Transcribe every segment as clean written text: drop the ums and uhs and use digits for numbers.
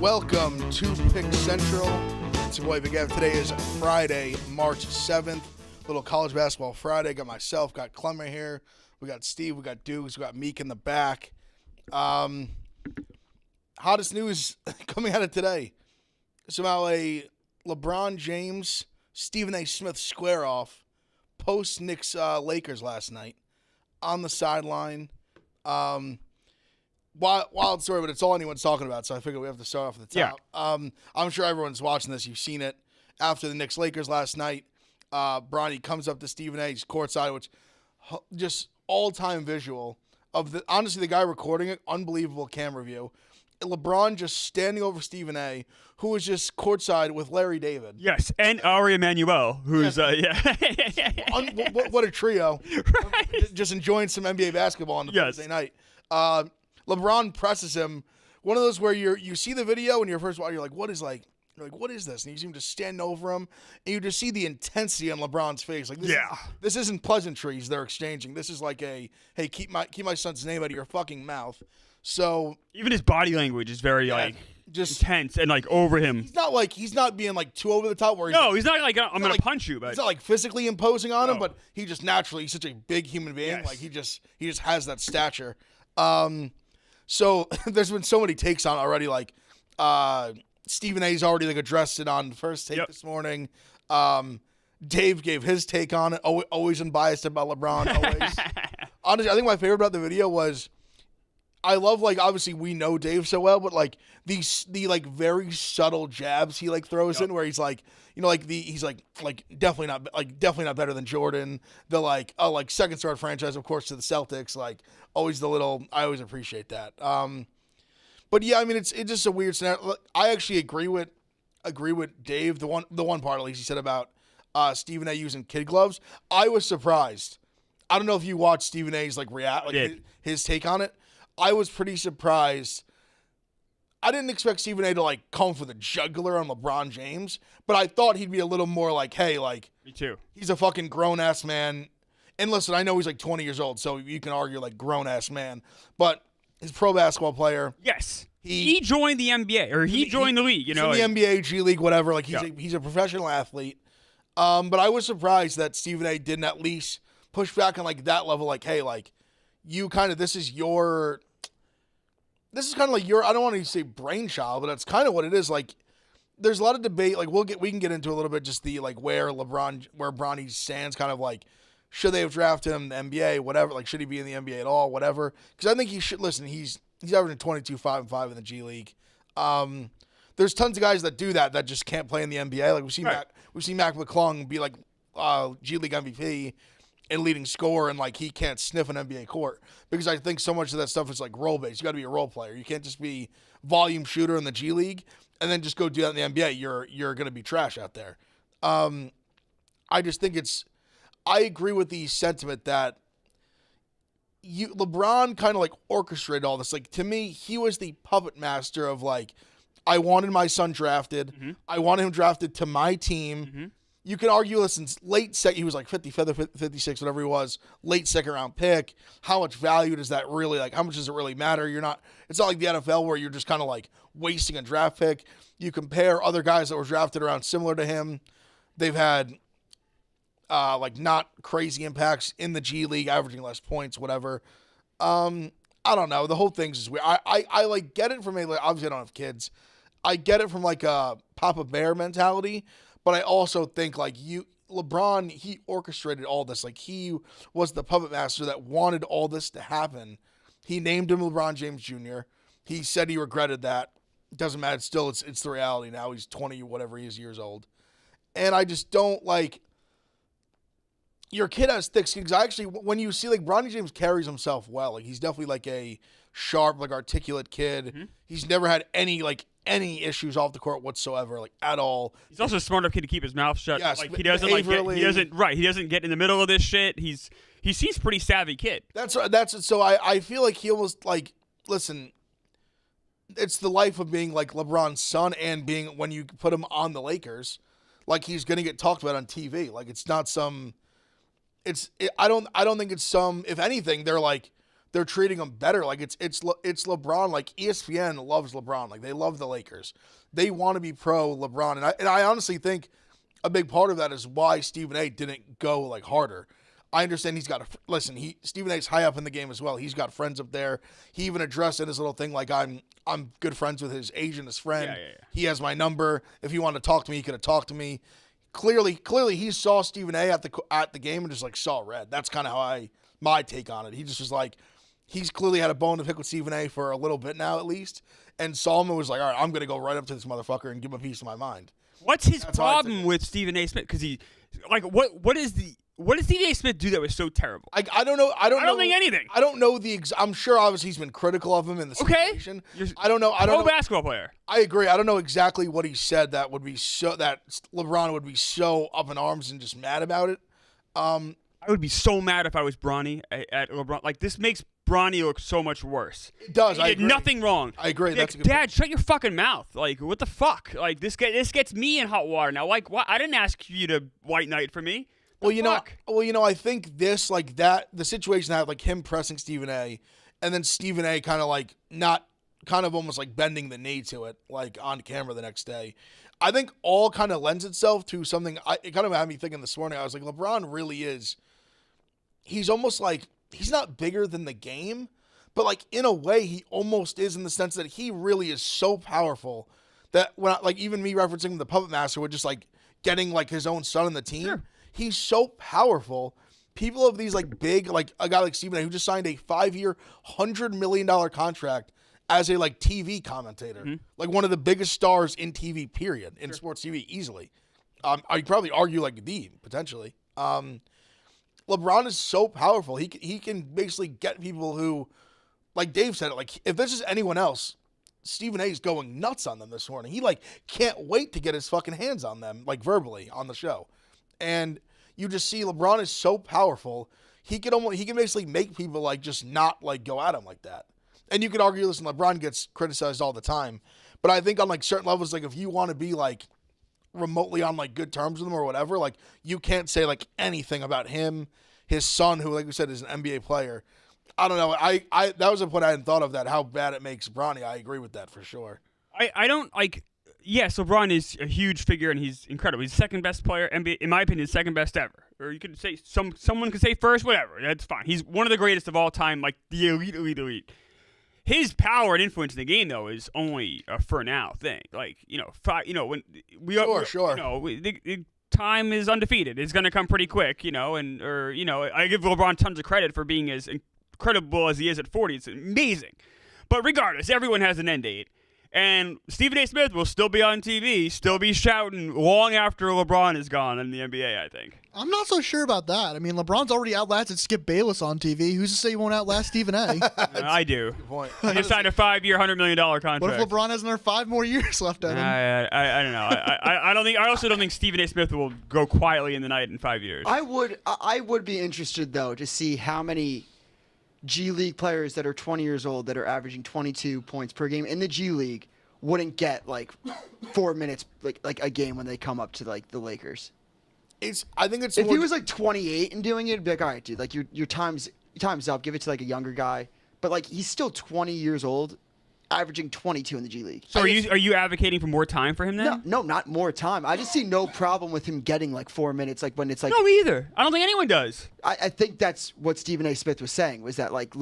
Welcome to Pick Central. It's your boy Big Ev. Today is Friday, March 7th. Little college basketball Friday. Got myself, got Clemmer here. We got Steve, we got Dukes, we got Meek in the back. Hottest news coming out of today. Somehow a LeBron James, Stephen A. Smith square-off post Knicks Lakers last night on the sideline. Wild story, but it's all anyone's talking about, so I figure we have to start off at the top. Yeah. I'm sure everyone's watching this. You've seen it after the Knicks Lakers last night. Bronny comes up to Stephen A. He's courtside, which just all-time visual of honestly the guy recording it. Unbelievable camera view. LeBron just standing over Stephen A., who was just courtside with Larry David. Yes, and Ari Emanuel, who's what a trio. Right. Just enjoying some NBA basketball on the Thursday night. LeBron presses him. One of those where you see the video and you're first of all, you're like, what is this? And you see him just standing over him, and you just see the intensity on LeBron's face. Like, this isn't pleasantries they're exchanging. This is like hey, keep my son's name out of your fucking mouth. So even his body language is very just intense and over him. He's not being too over the top. Where he's not like I'm gonna punch you. But he's not physically imposing on him, but he just naturally he's such a big human being. Yes. He just has that stature. So there's been so many takes on it already. Stephen A's already addressed it on the first take this morning. Dave gave his take on it. Always unbiased about LeBron. Always. Honestly, I think my favorite about the video was I love obviously we know Dave so well, but the very subtle jabs he throws in where he's he's definitely not better than Jordan. The second star franchise, of course, to the Celtics. Always the little. I always appreciate that. But yeah, I mean it's just a weird scenario. I actually agree with Dave. The one part at least he said about Stephen A. using kid gloves. I was surprised. I don't know if you watched Stephen A's his take on it. I was pretty surprised. I didn't expect Stephen A. to come for the jugular on LeBron James, but I thought he'd be a little more hey, me too. He's a fucking grown ass man. And listen, I know he's 20 years old, so you can argue grown ass man, but he's a pro basketball player. Yes. He joined the NBA or he joined the league, He's in the NBA, G League, whatever. He's a professional athlete. But I was surprised that Stephen A. didn't at least push back on that level. Hey, you kind of, this is kind of your, I don't want to say brainchild, but that's kind of what it is. There's a lot of debate. We can get into a little bit just the where Bronny stands, kind of should they have drafted him in the NBA, whatever. Should he be in the NBA at all, whatever. Because I think he should. Listen, he's averaging 22, 5 and 5 in the G League. There's tons of guys that do that just can't play in the NBA. We've seen Mac McClung be G League MVP and leading scorer, and he can't sniff an NBA court because I think so much of that stuff is role based. You got to be a role player. You can't just be volume shooter in the G League and then just go do that in the NBA. You're going to be trash out there. I just think I agree with the sentiment that LeBron kind of orchestrated all this. To me, he was the puppet master of I wanted my son drafted. Mm-hmm. I wanted him drafted to my team. Mm-hmm. You can argue, listen, late second, he was 55 or 56, whatever he was, late second round pick. How much value does that really, how much does it really matter? It's not like the NFL where you're just kind of wasting a draft pick. You compare other guys that were drafted around similar to him. They've had, not crazy impacts in the G League, averaging less points, whatever. I don't know. The whole thing's just weird. I get it from obviously I don't have kids. I get it from a Papa Bear mentality. But I also think LeBron, he orchestrated all this. He was the puppet master that wanted all this to happen. He named him LeBron James Jr. He said he regretted that. It doesn't matter. Still, it's the reality now. He's 20, whatever he is, years old. And I just don't your kid has thick skin. Because I actually, when you see Bronny James carries himself well, he's definitely a sharp, articulate kid. Mm-hmm. He's never had any issues off the court whatsoever, at all. He's also a smart enough kid to keep his mouth shut. Yes, he doesn't he doesn't get in the middle of this shit. He seems pretty savvy kid. So I feel he almost listen, it's the life of being LeBron's son and being when you put him on the Lakers, he's gonna get talked about on TV. It's not some I don't think it's some, if anything, they're they're treating him better. Like it's LeBron. Like ESPN loves LeBron. Like they love the Lakers. They want to be pro LeBron, and I honestly think a big part of that is why Stephen A. didn't go like harder. I understand he's got Stephen A's high up in the game as well. He's got friends up there. He even addressed in his little thing like I'm good friends with his agent, his friend. Yeah. He has my number. If he wanted to talk to me, he could have talked to me. Clearly he saw Stephen A. at the game and just like saw red. That's kind of my take on it. He just was like, he's clearly had a bone to pick with Stephen A. for a little bit now at least. And Solomon was like, all right, I'm gonna go right up to this motherfucker and give him a piece of my mind. What's his problem with Stephen A. Smith? Because he, like, what did Stephen A. Smith do that was so terrible? I don't know. I don't think anything. I don't know I'm sure obviously he's been critical of him in the situation. I don't know. Basketball player. I agree. I don't know exactly what he said that LeBron would be so up in arms and just mad about it. I would be so mad if I was Bronny at LeBron. Like, this makes Bronny look so much worse. It does. He did nothing wrong. I agree. Like, That's a good Dad, point. shut your fucking mouth. Like, what the fuck? Like, this gets me in hot water now. Like, what? I didn't ask you to white knight for me. Well, you know, I think this, like that, the situation had like him pressing Stephen A. and then Stephen A. kind of almost like bending the knee to it, like on camera the next day. I think all kind of lends itself to something. It kind of had me thinking this morning. I was like, LeBron really is. He's almost like he's not bigger than the game, but like in a way he almost is in the sense that he really is so powerful that when like even me referencing the Puppet Master with just like getting like his own son in the team. Sure. He's so powerful. People of these like big, like a guy like Stephen A. who just signed a 5-year, $100 million contract as a like TV commentator, like one of the biggest stars in TV, period, in sports TV, easily. I'd probably argue like the potentially. LeBron is so powerful. He can basically get people who, like Dave said, like if this is anyone else, Stephen A. is going nuts on them this morning. He like can't wait to get his fucking hands on them, like verbally on the show. And you just see LeBron is so powerful. He can basically make people like just not like go at him like that. And you could argue, listen, LeBron gets criticized all the time, but I think on like certain levels, like if you want to be like remotely on like good terms with him or whatever, like you can't say like anything about him, his son, who like we said is an NBA player. I don't know. I that was a point I hadn't thought of, that how bad it makes Bronny. I agree with that for sure. I don't like. Yes, LeBron is a huge figure and he's incredible. He's the second best player, NBA, in my opinion, second best ever. Or you could say someone could say first, whatever. That's fine. He's one of the greatest of all time, like the elite. His power and influence in the game, though, is only a for now thing. Like when we sure. The time is undefeated. It's gonna come pretty quick, I give LeBron tons of credit for being as incredible as he is at 40. It's amazing. But regardless, everyone has an end date. And Stephen A. Smith will still be on TV, still be shouting long after LeBron is gone in the NBA, I think. I'm not so sure about that. I mean, LeBron's already outlasted Skip Bayless on TV. Who's to say he won't outlast Stephen A.? I do. Good point. He just signed a 5-year, $100 million contract. What if LeBron has another 5 more years left at him? I don't know. I also don't think Stephen A. Smith will go quietly in the night in 5 years. I would be interested, though, to see how many G League players that are 20 years old that are averaging 22 points per game in the G League wouldn't get like 4 minutes like a game when they come up to like the Lakers. I think it's if he was like 28 and doing it, it'd be like, all right, dude, like your time's up. Give it to like a younger guy. But like he's still 20 years old, averaging 22 in the G League. So are you advocating for more time for him then? No, not more time. I just see no problem with him getting like 4 minutes, like when it's like. No, me either. I don't think anyone does. I think that's what Stephen A. Smith was saying, was that like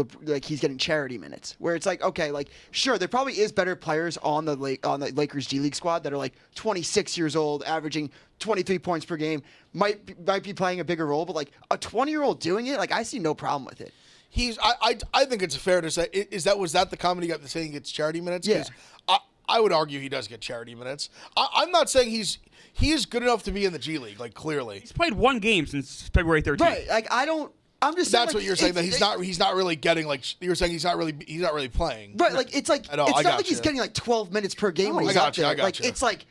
he's getting charity minutes, where it's like, okay, like sure, there probably is better players on the Lakers G League squad that are like 26 years old, averaging 23 points per game, might be playing a bigger role, but like a 20-year-old doing it, like I see no problem with it. I think it's fair to say, was that the comment he got saying he gets charity minutes? Yeah. I would argue he does get charity minutes. I'm not saying he is good enough to be in the G League, like clearly. He's played one game since February 13th. Right. Like I'm just saying, that's what you're saying, that he's not really getting, like you're saying he's not really playing. Right, like it's like it's not like he's getting like 12 minutes per game when he's out there. I got you. It's like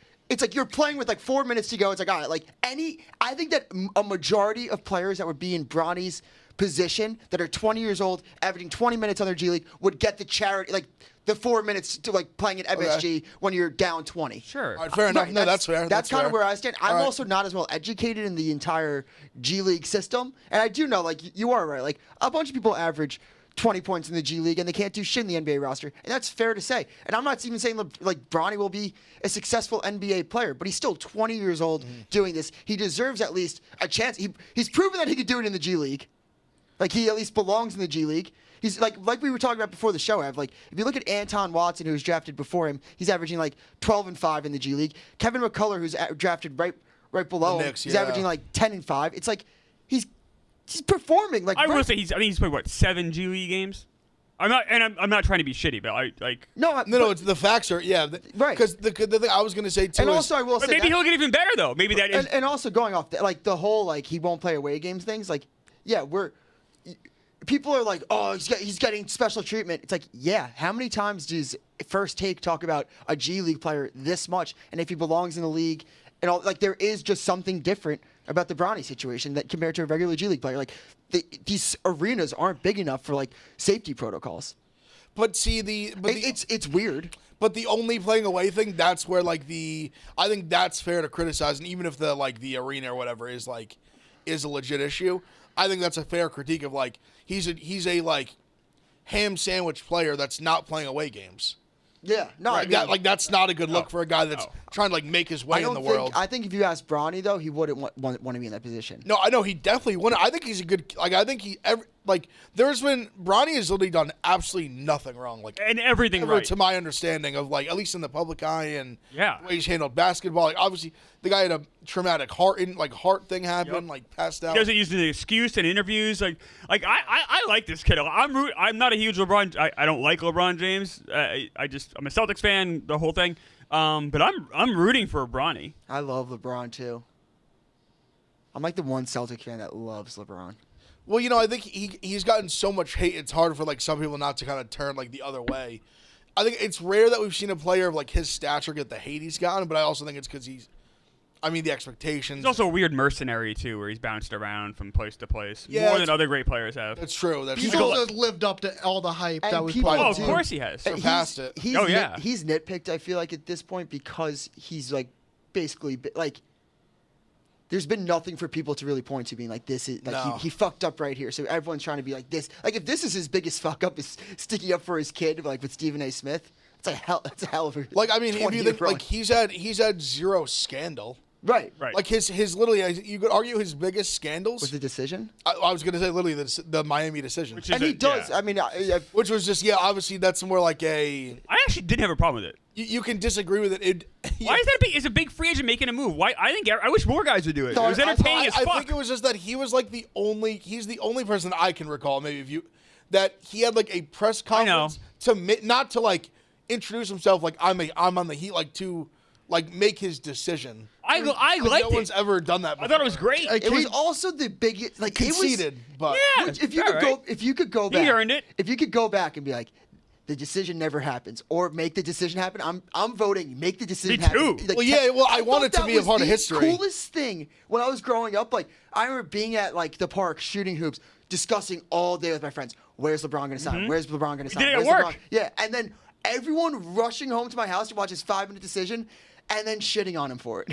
you're playing with like 4 minutes to go. It's like, all right, like I think that a majority of players that would be in Bronny's position that are 20 years old, averaging 20 minutes on their G League, would get the charity, like the 4 minutes to like playing at MSG when you're down 20. Sure. All right, fair enough. No, that's fair. That's kind of fair. where I stand. I'm also not as well educated in the entire G League system. And I do know, like, you are right. Like, a bunch of people average 20 points in the G League, and they can't do shit in the NBA roster. And that's fair to say. And I'm not even saying like Bronny will be a successful NBA player, but he's still 20 years old doing this. He deserves at least a chance. He's proven that he could do it in the G League. Like, he at least belongs in the G League. He's like we were talking about before the show. If you look at Anton Watson, who was drafted before him, he's averaging like 12-5 in the G League. Kevin McCullough, who's drafted right below him, he's averaging like 10-5. It's like he's performing. Like, I will say I think he's played 7 G League games. I'm not trying to be shitty, but No, it's the facts are right. Because the thing I was gonna say too. And also, I will say maybe he'll get even better though. Maybe that is. And also going off the whole he won't play away games things. People are like, oh, he's getting special treatment. It's like, yeah, how many times does First Take talk about a G League player this much, and if he belongs in the league, and all, there is just something different about the Bronny situation that compared to a regular G League player. These arenas aren't big enough for safety protocols. But see it's weird. But the only playing away thing, that's where I think that's fair to criticize, and even if the arena or whatever is a legit issue, I think that's a fair critique of he's a ham sandwich player that's not playing away games. Yeah, no, that's not a good look for a guy that's trying to make his way in the world. I think if you ask Bronny though, he wouldn't want to be in that position. No, I know he definitely wouldn't. I think he's a good. I think Bronny has literally done absolutely nothing wrong. And everything right. To my understanding of at least in the public eye and the way he's handled basketball. Obviously the guy had a traumatic heart thing happen. Passed out. He doesn't use an excuse in interviews. I like this kid. I'm not a huge LeBron. I don't like LeBron James. I'm a Celtics fan. The whole thing. But I'm rooting for Bronny. I love LeBron too. I'm the one Celtic fan that loves LeBron. Well, I think he's gotten so much hate. It's hard for some people not to kind of turn the other way. I think it's rare that we've seen a player of his stature get the hate he's gotten, but I also think it's because the expectations. He's also a weird mercenary too, where he's bounced around from place to place more than other great players have. That's true. He's also lived up to all the hype that was put of course he has. Surpassed it. He's nitpicked. I feel at this point because he's basically there's been nothing for people to really point to being this is he fucked up right here. So everyone's trying to be like this. If this is his biggest fuck up is sticking up for his kid with Stephen A. Smith, it's a hell of a if you think he's had zero scandal. Right. His literally, you could argue his biggest scandals was the decision. I was going to say literally the Miami decision, and he does. Yeah. Which was just obviously that's more a. I actually didn't have a problem with it. You can disagree with it. Why is that big? Is a big free agent making a move? Why? I wish more guys would do it. It was entertaining as fuck. I think it was just that he was he's the only person that I can recall that he had a press conference not to introduce himself I'm on the Heat to make his decision. I liked it. No one's ever done that before. I thought it was great. It was also the biggest conceded, but yeah, if you could go back, he earned it. If you could go back and be the decision never happens, or make the decision happen. I'm voting. Make the decision happen. Me too. I want it to be a part of history. The coolest thing when I was growing up, I remember being at the park shooting hoops, discussing all day with my friends. Where's LeBron going to sign? Mm-hmm. Where's LeBron going to sign? Did it Where's work? LeBron? Yeah, and then everyone rushing home to my house to watch his 5-minute decision, and then shitting on him for it.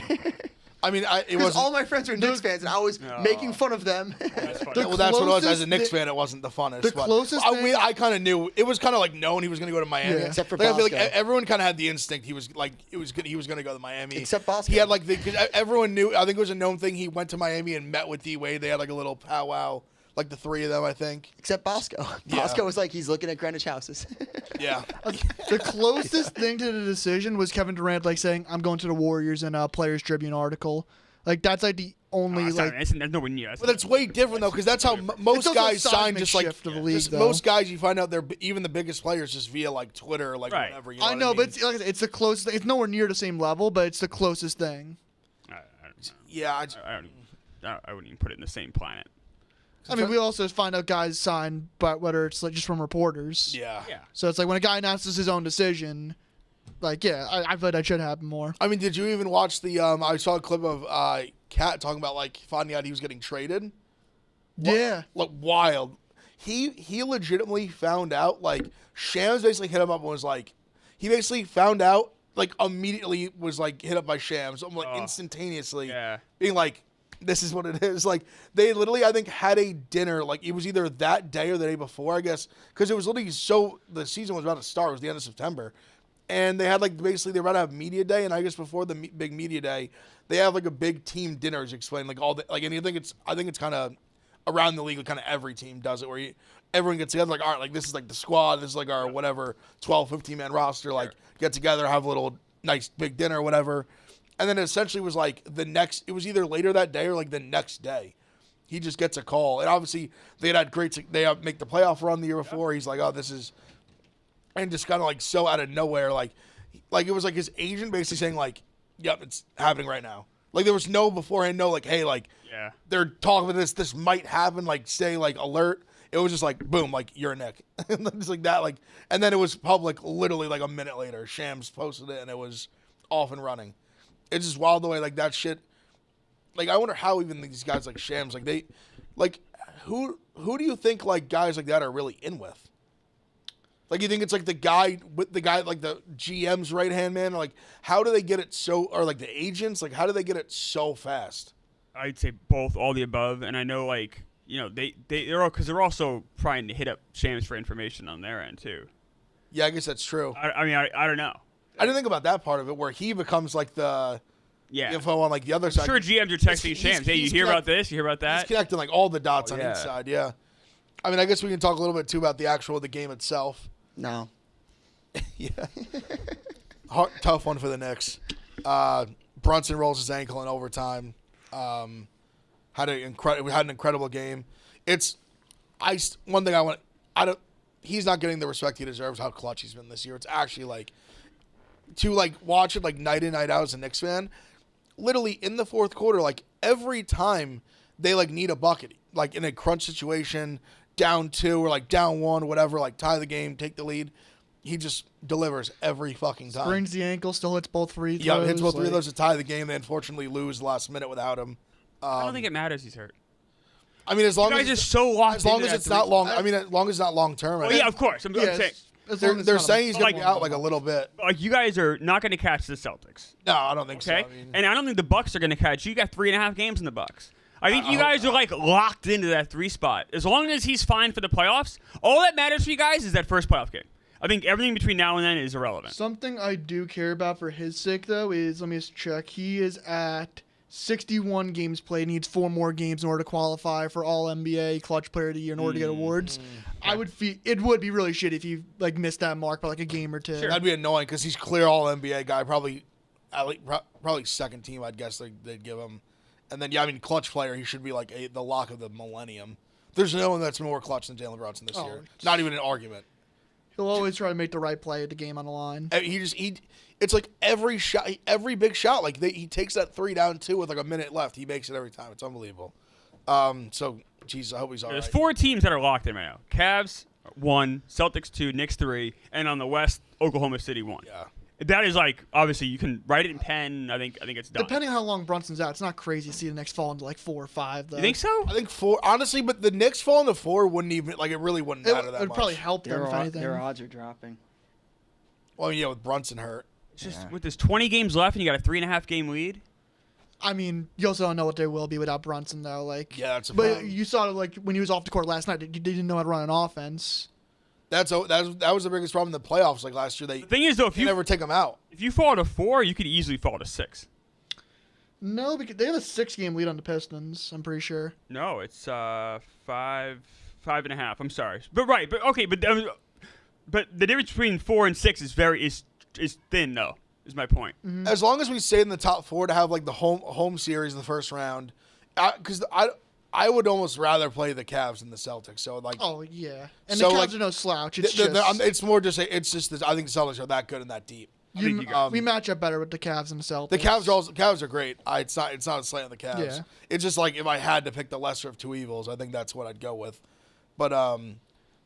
It was all my friends were Knicks fans, and I was making fun of them. That's funny. That's what it was. As a Knicks fan, it wasn't the funnest. The closest thing, I kind of knew it was kind of known he was going to go to Miami. Yeah. Except for I feel Bosco. everyone kind of had the instinct he was he was going to go to Miami. Except Bosco. He had because everyone knew. I think it was a known thing. He went to Miami and met with D Wade. They had a little powwow. The three of them, I think. Except Bosco. Yeah. Bosco was he's looking at Greenwich houses. Yeah. the closest thing to the decision was Kevin Durant saying, "I'm going to the Warriors" in a Players Tribune article. That's the only that's nowhere near. But it's way different though, because that's how most guys sign. Just most guys, you find out they're even the biggest players just via Twitter or whatever. I know, but it's the closest. It's nowhere near the same level, but it's the closest thing. I wouldn't even put it in the same planet. We also find out guys sign, but whether it's just from reporters. Yeah. So it's when a guy announces his own decision, I feel that should happen more. Did you even watch the? I saw a clip of Cat talking about finding out he was getting traded. Yeah. Wild. He legitimately found out. Shams basically hit him up and was he basically found out immediately was hit up by Shams, instantaneously, being This is what it is. Like, they literally, I think, had a dinner. Like, it was either that day or the day before, I guess, because it was literally the season was about to start. It was the end of September. And they had, like, basically, they were about to have media day. And I guess before the big media day, they have, like, a big team dinner to explain, like, all the, like, and I think it's kind of around the league, like, kind of every team does it, where everyone gets together, like, all right, like, this is, like, the squad. This is, like, our whatever 12, 15-man roster. Like, get together, have a little nice big dinner or whatever. And then it essentially was like it was either later that day or like the next day. He just gets a call. And obviously they make the playoff run the year before. He's like, oh, this is, and just kind of like so out of nowhere, like it was like his agent basically saying like, yep, it's happening right now. Like there was no beforehand, no like, hey, like they're talking about this might happen, like say like alert. It was just like, boom, like you're a Knick. And then just like that, like, and then it was public literally like a minute later. Shams posted it and it was off and running. It's just wild the way, like, that shit. Like, I wonder how even these guys, like, Shams, like, they, like, who do you think, like, guys like that are really in with? Like, you think it's, like, the guy, like, the GM's right-hand man? Or, like, how do they get it so, or, like, the agents? Like, how do they get it so fast? I'd say both, all the above. And I know, like, you know, they're all, because they're also trying to hit up Shams for information on their end, too. Yeah, I guess that's true. I mean, I don't know. I didn't think about that part of it, where he becomes like the info on like the other side. I'm sure GMs are texting Shams, hey, you hear about this? You hear about that? He's connecting like all the dots on each side. Yeah. I mean, I guess we can talk a little bit too about the game itself. No. Yeah. Tough one for the Knicks. Brunson rolls his ankle in overtime. Had an incredible game. One thing he's not getting the respect he deserves. How clutch he's been this year. It's actually like. To like watch it like night in, night out as a Knicks fan, literally in the fourth quarter, like every time they like need a bucket, like in a crunch situation, down 2 or like down 1, whatever, like tie the game, take the lead, he just delivers every fucking time. Sprains the ankle, still hits both free throws. Yeah, hits both free throws to tie the game. They unfortunately lose the last minute without him. I don't think it matters he's hurt. I mean, as long as it's so locked, as long as it's not long. I mean, as long as it's not long term. Yeah, of course. I'm saying. They're saying he's going to be out like a little bit. Like, you guys are not going to catch the Celtics. No, I don't think so. I mean, and I don't think the Bucks are going to catch you. You got 3.5 games in the Bucks. I think you guys are like locked into that 3 spot. As long as he's fine for the playoffs, all that matters for you guys is that first playoff game. I think everything between now and then is irrelevant. Something I do care about for his sake, though, is, let me just check, he is at 61 games played, needs 4 more games in order to qualify for All-NBA Clutch Player of the Year in order to get awards. Yeah. It would be really shitty if he like missed that mark by like a game or 2. Sure. That'd be annoying because he's clear All-NBA guy, probably second team, I'd guess they'd give him. And then, yeah, I mean, clutch player, he should be like the lock of the millennium. There's no one that's more clutch than Jalen Brunson this year. Not even an argument. He'll always try to make the right play at the game on the line. It's like every shot, every big shot, like he takes that 3 down 2 with like a minute left. He makes it every time. It's unbelievable. So, Jesus, I hope he's all right. There's 4 teams that are locked in right now. Cavs 1, Celtics 2, Knicks 3, and on the West, Oklahoma City 1. Yeah. That is like, obviously, you can write it in pen. I think it's done. Depending on how long Brunson's out, it's not crazy to see the Knicks fall into like 4 or 5. Though. You think so? I think 4. Honestly, but the Knicks fall into 4 wouldn't even, like, it really wouldn't matter that much. It would probably help them, if anything. Their odds are dropping. Well, yeah, with Brunson hurt. Just with this 20 games left and you got a 3.5 game lead. I mean, you also don't know what they will be without Brunson, though. Like, yeah, that's a problem. But you saw, like, when he was off the court last night, you didn't know how to run an offense. That was the biggest problem in the playoffs. Like last year, the thing is, though, if you never take him out. If you fall to 4, you could easily fall to 6. No, because they have a 6-game lead on the Pistons. I'm pretty sure. No, it's 5.5. I'm sorry, but the difference between 4 and 6 is thin, though. Is my point. Mm-hmm. As long as we stay in the top 4 to have like the home series in the first round, because I would almost rather play the Cavs than the Celtics. So like, oh yeah, and the Cavs are no slouch. It's more just I think the Celtics are that good and that deep. We match up better with the Cavs and the Celtics. The Cavs are great. It's not a slight on the Cavs. Yeah. It's just like if I had to pick the lesser of 2 evils, I think that's what I'd go with. But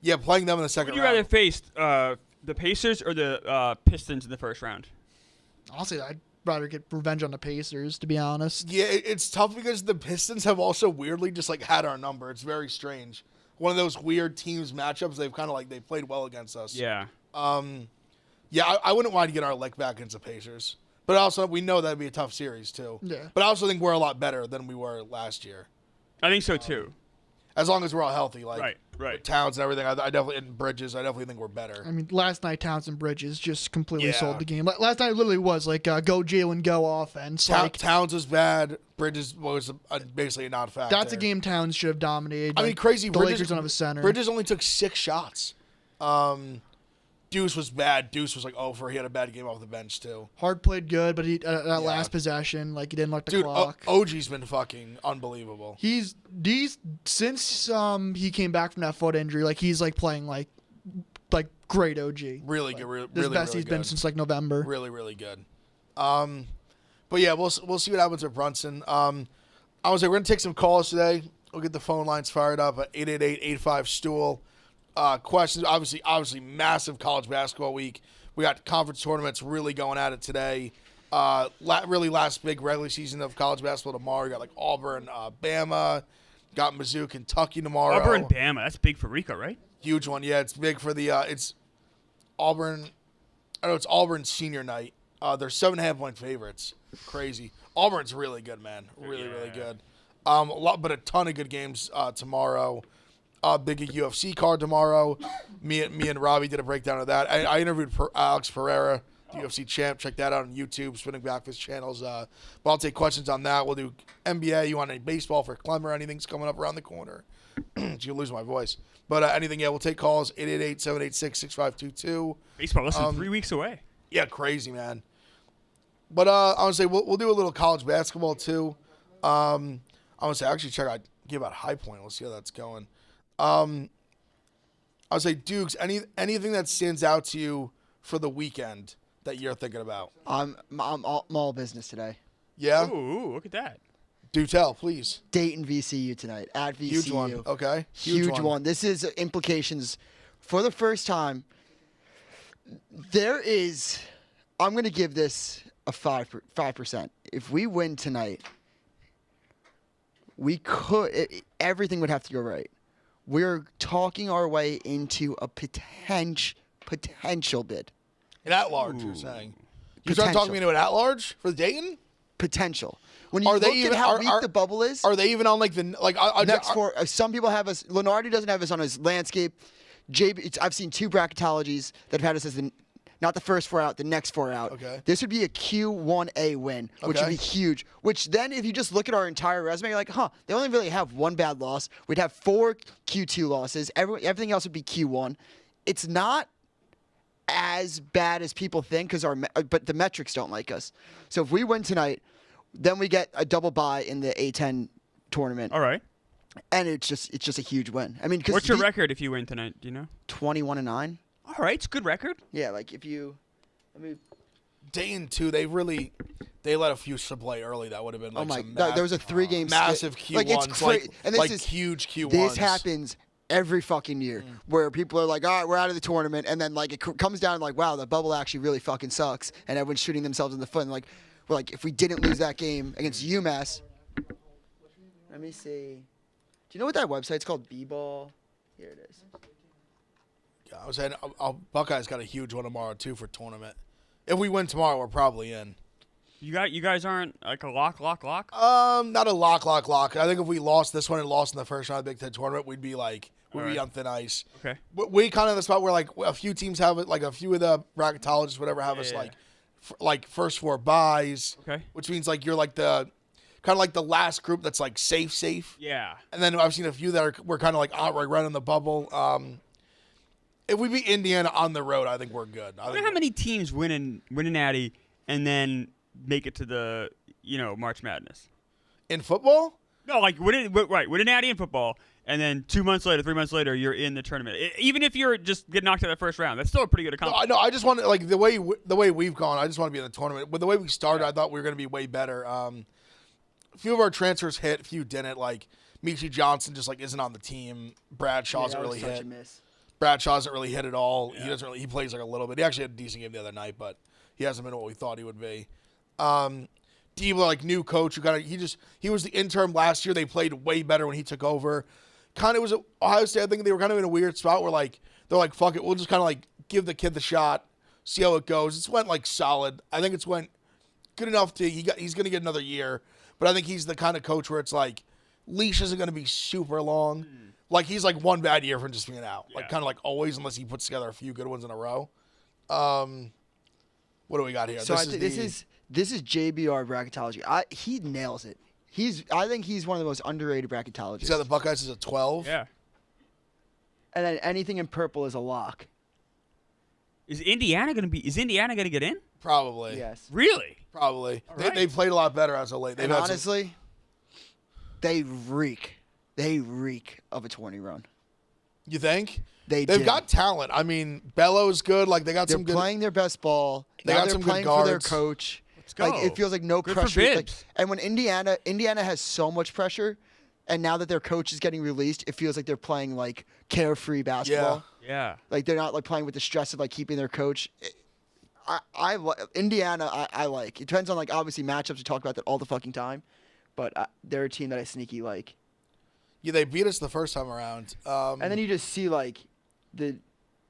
yeah, playing them in the second round. Would you rather face the Pacers or the Pistons in the first round? Honestly, I'd rather get revenge on the Pacers, to be honest. Yeah, it's tough because the Pistons have also weirdly just like had our number. It's very strange. One of those weird teams matchups. They've kind of like played well against us. Yeah. Yeah, I wouldn't mind to get our lick back against the Pacers. But also, we know that'd be a tough series, too. Yeah. But I also think we're a lot better than we were last year. I think so, too. As long as we're all healthy. Like, Right. Towns and everything. I definitely, and Bridges, I definitely think we're better. I mean, last night Towns and Bridges just completely Yeah. sold the game. Last night it literally was like go Jalen, go offense. Towns was bad. Bridges was basically a non-factor. That's a game Towns should have dominated. I mean, crazy. The Bridges Lakers don't have a center. Bridges only took 6 shots. Deuce was bad. Deuce was like over. He had a bad game off the bench too. Hard played good, but that last possession, like he didn't look the clock. OG's been fucking unbelievable. Since he came back from that foot injury, like he's like playing like great OG. Really like, good. Really, the best really he's good. been since like November. Really, really good. But yeah, we'll see what happens with Brunson. I was like, we're gonna take some calls today. We'll get the phone lines fired up at 888-85-STOOL. Questions, obviously massive college basketball week. We got conference tournaments really going at it today. Really last big regular season of college basketball tomorrow. We got like Auburn, Bama. Got Mizzou, Kentucky tomorrow. Auburn, Bama. That's big for Rico, right? Huge one. Yeah, it's big for the. It's Auburn. I know it's Auburn's senior night. They're 7.5-point favorites. Crazy. Auburn's really good, man. Really good. But a ton of good games tomorrow. Big UFC card tomorrow. Me and Robbie did a breakdown of that. I interviewed Alex Pereira, the UFC champ. Check that out on YouTube, Spinning Backfist channels. But I'll take questions on that. We'll do NBA. You want any baseball for Clemmer? Anything's coming up around the corner. You'll lose my voice. But anything, we'll take calls. 888-786-6522. Baseball less than 3 weeks away. Yeah, crazy, man. But I want to say we'll do a little college basketball too. I want to say actually check out give out High Point. We'll see how that's going. I would say Dukes. Anything that stands out to you for the weekend that you're thinking about? I'm all business today. Yeah. Ooh, look at that. Do tell, please. Dayton VCU tonight at VCU. Huge one. Okay. Huge one. This is implications for the first time. There is. I'm going to give this a 5%. If we win tonight, we could. Everything would have to go right. We're talking our way into a potential bid. An at-large, you're saying. You're talking me into an at-large for Dayton? Potential. When you look at how weak the bubble is. Are they even on like the next four? Some people have us. Lenardi doesn't have us on his landscape. I've seen 2 bracketologies that have had us as not the first 4 out, the next 4 out. Okay. This would be a Q1A win, which would be huge. Which then, if you just look at our entire resume, you're like, they only really have 1 bad loss. We'd have 4 Q2 losses. Everything else would be Q1. It's not as bad as people think but the metrics don't like us. So if we win tonight, then we get a double bye in the A10 tournament. All right. And it's just a huge win. I mean, what's your record if you win tonight? Do you know? 21-9. All right, it's a good record. Yeah, like if you, Dayton too. They let a few play early. That would have been like there was a 3-game massive Q1s, like it's crazy. And this is huge Q1s. This happens every fucking year where people are like, all right, we're out of the tournament, and then like it comes down like, wow, the bubble actually really fucking sucks, and everyone's shooting themselves in the foot. And like, we're like, if we didn't lose that game against UMass, let me see. Do you know what that website's called? B-Ball. Here it is. Yeah, I was saying, Buckeyes got a huge one tomorrow too for tournament. If we win tomorrow, we're probably in. You guys aren't like a lock? Not a lock. I think if we lost this one and lost in the first round of the Big Ten tournament, we'd be on thin ice. Okay. We kind of in the spot where like a few teams have it, like a few of the bracketologists, whatever, have us like first 4 buys. Okay. Which means like you're like the kind of like the last group that's like safe. Yeah. And then I've seen a few that we're kind of like right on the bubble. If we beat Indiana on the road, I think we're good. I wonder how many teams win an Natty and then make it to the March Madness in football. No, like win a Natty in football, and then 2 months later, 3 months later, you're in the tournament. Even if you're just get knocked out of the first round, that's still a pretty good accomplishment. No, I just want to like the way we've gone. I just want to be in the tournament. With the way we started, I thought we were going to be way better. A few of our transfers hit, a few didn't. Like Michi Johnson just like isn't on the team. Bradshaw hasn't really hit. Bradshaw hasn't really hit at all. Yeah. He plays like a little bit. He actually had a decent game the other night, but he hasn't been what we thought he would be. Diebler, like new coach, he was the interim last year. They played way better when he took over. Kind of was Ohio State. I think they were kind of in a weird spot where like they're like, fuck it, we'll just kind of like give the kid the shot, see how it goes. It's went like solid. I think it's went good enough to he's going to get another year, but I think he's the kind of coach where it's like leash isn't going to be super long. Like he's like one bad year from just being out, like kind of like always, unless he puts together a few good ones in a row. What do we got here? So this is JBR bracketology. He nails it. I think he's one of the most underrated bracketologists. He's got the Buckeyes as a 12. Yeah. And then anything in purple is a lock. Is Indiana gonna get in? Probably. Yes. Really? Probably. Right. They played a lot better as of late. And honestly, they reek of a 20 run. You think? They've got talent. I mean, Bello's good. Like they're playing their best ball. They got some good playing for their guards. coach. Let's go. Like it feels like no Good for pressure. Like, Bibbs. and when Indiana has so much pressure, and now that their coach is getting released, it feels like they're playing like carefree basketball. Yeah. Like they're not like playing with the stress of like keeping their coach. Indiana, I like. It depends on like obviously matchups. We talk about that all the fucking time, but they're a team that I sneaky like. Yeah, they beat us the first time around. And then you just see like the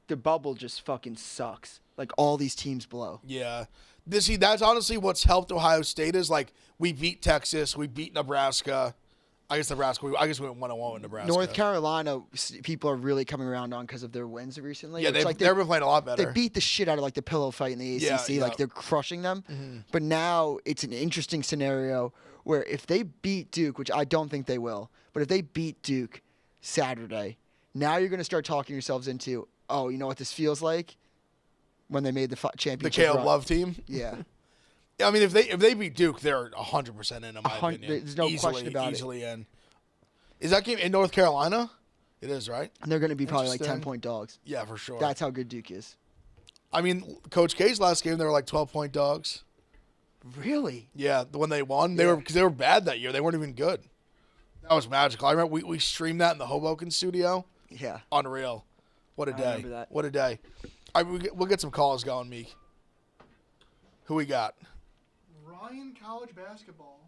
bubble just fucking sucks. Like all these teams blow. Yeah. That's honestly what's helped Ohio State is like we beat Texas, we beat Nebraska. I guess we went 1-1 with Nebraska. North Carolina, people are really coming around on because of their wins recently. Yeah, they've been playing a lot better. They beat the shit out of like the pillow fight in the ACC. Yeah. Like they're crushing them. Mm-hmm. But now it's an interesting scenario where if they beat Duke, which I don't think they will, but if they beat Duke Saturday, now you're going to start talking yourselves into, oh, you know what this feels like when they made the championship. The Caleb run. Love team. Yeah. I mean, if they beat Duke, they're 100% in my opinion. There's no question about easily in. Is that game in North Carolina? It is, right? And they're going to be probably like Interesting. 10-point dogs. Yeah, for sure. That's how good Duke is. I mean, Coach K's last game, they were like 12-point dogs. Really? Yeah, when they won, they were bad that year. They weren't even good. That was magical. I remember we streamed that in the Hoboken studio. Yeah. Unreal. What a I day. remember that. What a day. All right, we'll get some calls going, Meek. Who we got? Ryan, college basketball.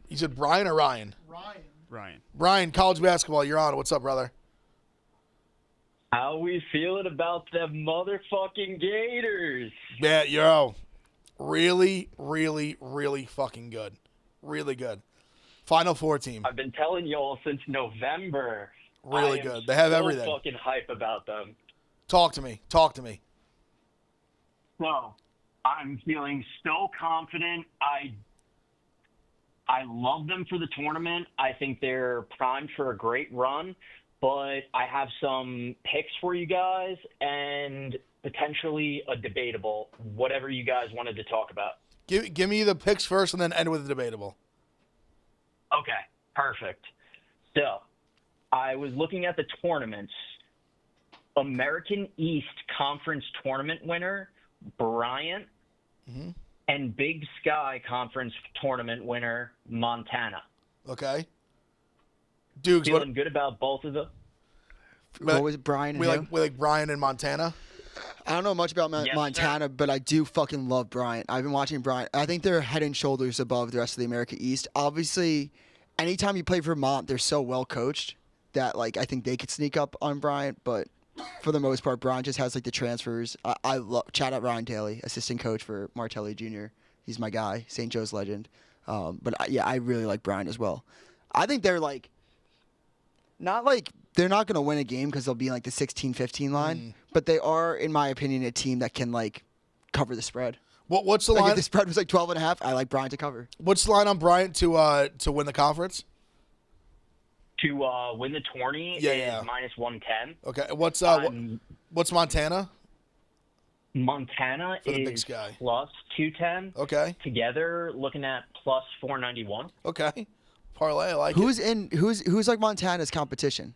You said Brian or Ryan? Ryan. Brian, college basketball. You're on. What's up, brother? How we feeling about the motherfucking Gators? Yeah, yo. Really, really, really fucking good. Really good. Final Four team. I've been telling y'all since November. Really I am good. They have so everything. Fucking hype about them. Talk to me. So, I'm feeling so confident. I love them for the tournament. I think they're primed for a great run, but I have some picks for you guys and potentially a debatable, whatever you guys wanted to talk about. Give me the picks first and then end with the debatable. Okay, perfect. So, I was looking at the tournaments. American East Conference tournament winner, Bryant, and Big Sky Conference tournament winner, Montana. Okay. Dukes, Feeling good about both of them? What was it, Brian? We like Brian and Montana. I don't know much about Yes, Montana, but I do fucking love Bryant. I've been watching Bryant. I think they're head and shoulders above the rest of the America East. Obviously, anytime you play Vermont, they're so well coached that like I think they could sneak up on Bryant. But for the most part, Bryant just has like the transfers. I love shout out Ryan Daly, assistant coach for Martelli Jr. He's my guy, St. Joe's legend. But I really like Bryant as well. I think they're like not like. They're not going to win a game because they'll be in like the 16-15 line, but they are, in my opinion, a team that can like cover the spread. What's the Like line? if the spread was like 12.5, I like Bryant to cover. What's the line on Bryant to win the conference? To win the tourney is minus 110. Okay. What's Montana? Montana For the is Big Sky. plus 210. Okay. Together, looking at plus 491. Okay. Parlay, I like Who's it. who's like Montana's competition?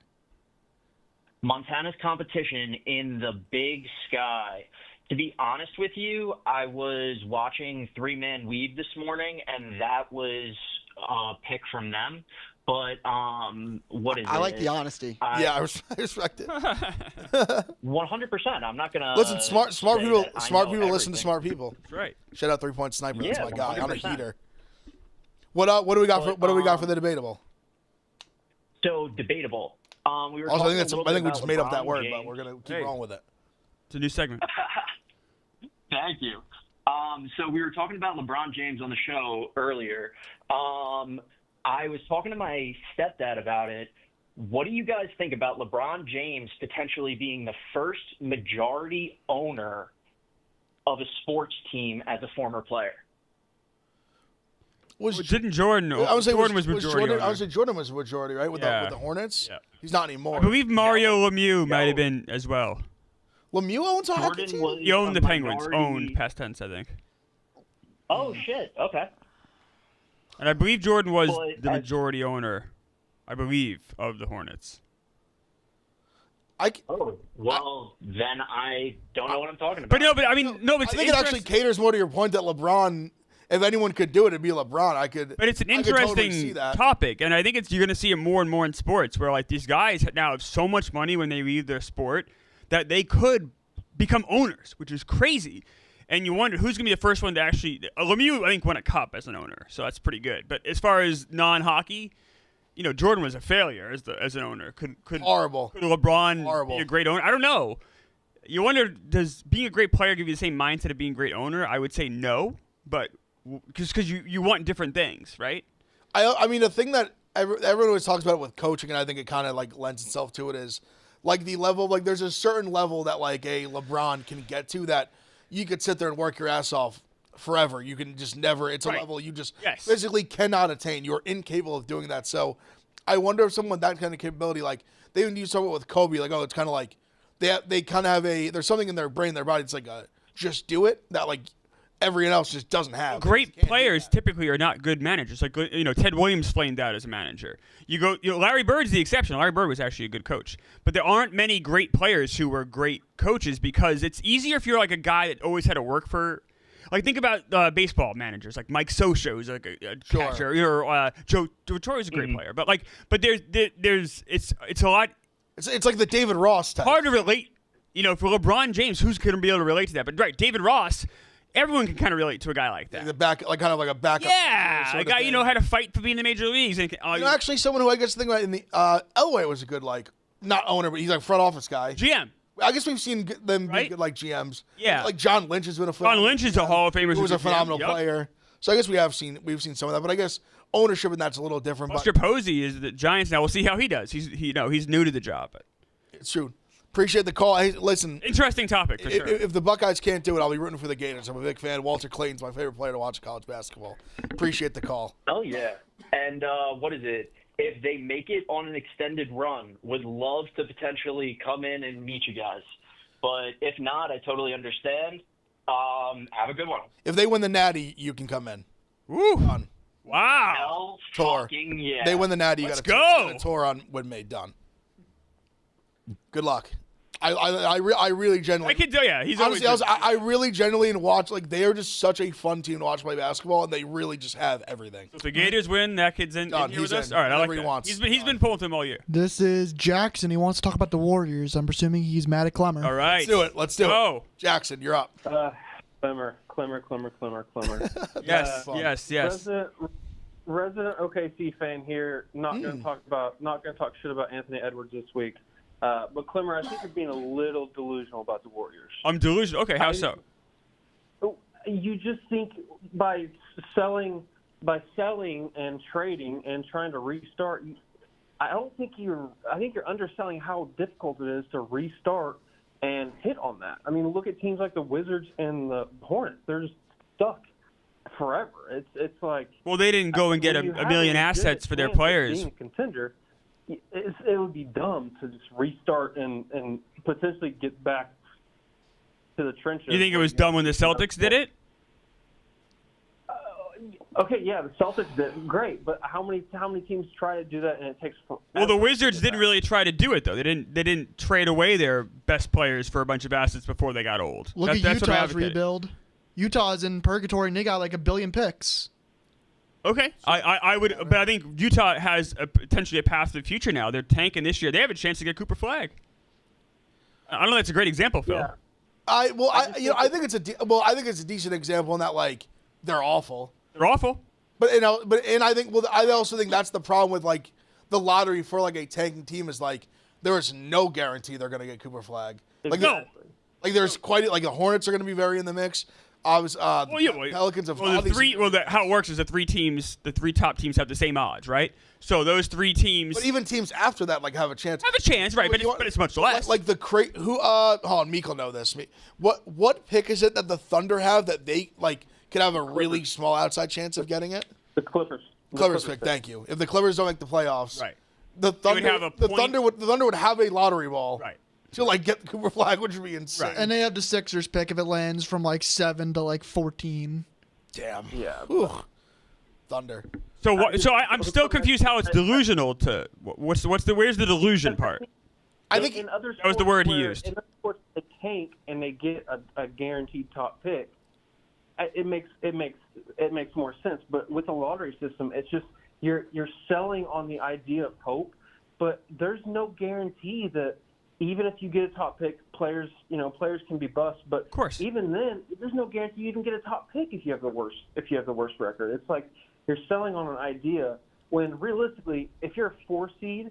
Montana's competition in the Big Sky. To be honest with you, I was watching Three Man Weave this morning, and that was a pick from them. But what is it? I like the honesty. Yeah, I respect it. 100%. I'm not gonna Listen, smart people listen to smart people. That's right. Shout out 3 Point Sniper. That's Yeah, my guy. I'm a 100%. heater. What do we got for the debatable? So debatable. We were Also, I talking think we about just made up that LeBron word, James. but we're gonna keep Hey. rolling with it. It's a new segment. Thank you. So we were talking about LeBron James on the show earlier. I was talking to my stepdad about it. What do you guys think about LeBron James potentially being the first majority owner of a sports team as a former player? Didn't Jordan? Jordan was majority. I would say Jordan was majority, right? With the Hornets. Yeah. He's not anymore. I believe Mario Lemieux might have been as well. Lemieux owns a hockey team? He owned the Penguins. Owned, past tense, I think. Oh, shit. Okay. And I believe Jordan was the majority owner, I believe, of the Hornets. Then I don't know what I'm talking about. But I think it actually caters more to your point that LeBron, if anyone could do it, it'd be LeBron. But it's an interesting topic, and I think you're going to see it more and more in sports, where like these guys now have so much money when they leave their sport that they could become owners, which is crazy. And you wonder who's going to be the first one to actually. Lemieux, I think, won a cup as an owner, so that's pretty good. But as far as non-hockey, Jordan was a failure as an owner. Horrible. Could LeBron be a great owner? I don't know. You wonder, does being a great player give you the same mindset of being a great owner? I would say no, but because you want different things, right? I mean, the thing that everyone always talks about with coaching, and I think it kind of like lends itself to it, is like the level. Like there's a certain level that like a LeBron can get to that you could sit there and work your ass off forever. You can just never. It's a level you just physically cannot attain. You're incapable of doing that. So I wonder if someone with that kind of capability, like they even use something with Kobe, like, oh, it's kind of like they kind of have there's something in their brain, their body. It's like just do it that like everyone else just doesn't have. Great players typically are not good managers. Like Ted Williams flamed out as a manager. Larry Bird's the exception. Larry Bird was actually a good coach, but there aren't many great players who were great coaches because it's easier if you're like a guy that always had to work for. Like think about baseball managers, like Mike Scioscia, who's like a catcher, or Joe Torre is a great player. But there's it's a lot. It's like the David Ross type. Hard to relate. For LeBron James, who's going to be able to relate to that? But right, David Ross. Everyone can kind of relate to a guy like that. Kind of like a backup. Yeah, a guy had to fight to be in the major leagues. And, actually, someone who I guess think about in the Elway was a good not owner, but he's like front office guy. GM. I guess we've seen them be good like GMs. Yeah, like John Lynch has been a. John Lynch is a Hall of Famer. He was a phenomenal player. So I guess we've seen some of that, but I guess ownership and that's a little different. Buster Posey is the Giants now. We'll see how he does. He's new to the job, but it's true. Appreciate the call. Hey, listen. Interesting topic for sure. If the Buckeyes can't do it, I'll be rooting for the Gators. I'm a big fan. Walter Clayton's my favorite player to watch college basketball. Appreciate the call. Oh, yeah. And what is it? If they make it on an extended run, would love to potentially come in and meet you guys. But if not, I totally understand. Have a good one. If they win the Natty, you can come in. Woo. Done. Wow. Tour. Yeah. They win the Natty, you got to tour on when made. Done. Good luck. I really genuinely. I can tell you, he's honestly. I really genuinely watch. Like they are just such a fun team to watch play basketball, and they really just have everything. So if the Gators win, that kid's in here with us. All right, I like that. He's been pulling to him all year. This is Jackson. He wants to talk about the Warriors. I'm presuming he's mad at Clemmer. All right, Let's do it. Jackson, you're up. Clemmer. Yes. Resident OKC fan here. Not going to talk shit about Anthony Edwards this week. But Clemmer, I think you're being a little delusional about the Warriors. I'm delusional. Okay, how so? You just think by selling and trading and trying to restart. I think you're underselling how difficult it is to restart and hit on that. I mean, look at teams like the Wizards and the Hornets. They're just stuck forever. It's like, well, they didn't go and get a million assets for their players. Being a contender. It would be dumb to just restart and potentially get back to the trenches. You think it was dumb when the Celtics did it? Okay, yeah, the Celtics did great, but how many teams try to do that and it takes? Well, the Wizards didn't really try to do it though. They didn't trade away their best players for a bunch of assets before they got old. Look at Utah's rebuild. Utah's in purgatory and they got like 1 billion picks. Okay, I would, but I think Utah has potentially a path to the future now. They're tanking this year. They have a chance to get Cooper Flagg. I don't know. That's a great example, Phil. Yeah. I think it's a decent example in that like they're awful. They're awful. But I think I also think that's the problem with like the lottery for like a tanking team is like there is no guarantee they're going to get Cooper Flagg. Like no. Like there's quite like the Hornets are going to be very in the mix. Obviously, well, Pelicans have well, how it works is the three top teams have the same odds, right? So those 3 teams. But even teams after that have a chance. Have a chance, right? But it's much less. Like the hold on, Meek will know this. What pick is it that the Thunder have that they could have a really small outside chance of getting it? The Clippers. Clippers pick. Thank you. If the Clippers don't make the playoffs, right? The Thunder would have a lottery ball, right? To get the Cooper flag, which would be insane. Right. And they have the Sixers pick if it lands from 7 to 14. Damn. Yeah. Thunder. So I'm still confused how it's delusional to where's the delusion part? I think in other sports that was the word he used. In other sports, they tank and they get a guaranteed top pick. It makes more sense. But with the lottery system, it's just you're selling on the idea of hope, but there's no guarantee that even if you get a top pick, players can be bust. But of course, even then, there's no guarantee you even get a top pick if you have the worst record. It's like you're selling on an idea when realistically, if you're a 4 seed,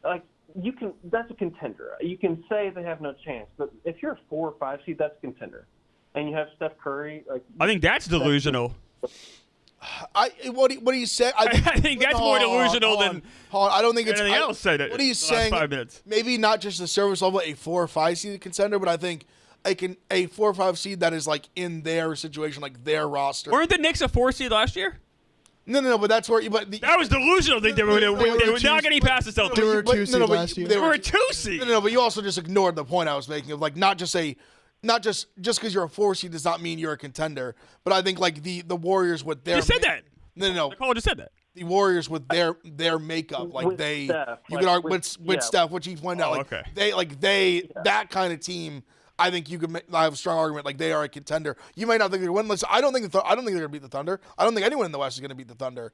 that's a contender. You can say they have no chance, but if you're a 4 or 5 seed, that's a contender. And you have Steph Curry. I think that's delusional. What do you say? I think that's more delusional than. I don't think it's anything else said it. What he's saying? 5 minutes. Maybe not just the service level, a 4 or 5 seed contender, but I think a 4 or 5 seed that is in their situation, their roster. Weren't the Knicks a 4 seed last year? No, but that's where. That was delusional. They were not getting past the Celtics. They were a 2 seed last year. They were a 2 seed. No, but you also just ignored the point I was making of not just because you're a 4 seed does not mean you're a contender. But I think the Warriors with their. You said that. No. The caller just said that. The Warriors with their makeup, with they Steph, you could argue with Steph, which he pointed out. Okay. That kind of team. I think you could have a strong argument. They are a contender. You might not think they're going to win. I don't think they're going to beat the Thunder. I don't think anyone in the West is going to beat the Thunder.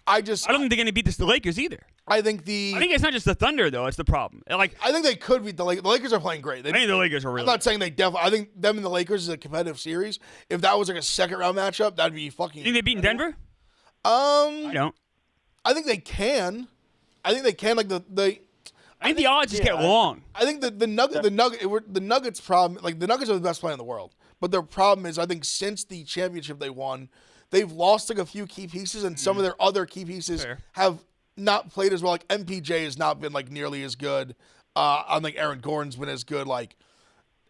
I don't think they're going to beat the Lakers either. I think it's not just the Thunder though. It's the problem. I think they could beat the Lakers. The Lakers are playing great. I think the Lakers are really. I'm not saying they definitely. I think them and the Lakers is a competitive series. If that was a second round matchup, that'd be fucking. You think they beat Denver? I don't. I think they can. I think they can. I think the odds just get long. I think the Nuggets problem. The Nuggets are the best player in the world, but their problem is I think since the championship they won, they've lost a few key pieces, and some of their other key pieces have not played as well. MPJ has not been nearly as good. I think Aaron Gordon's been as good.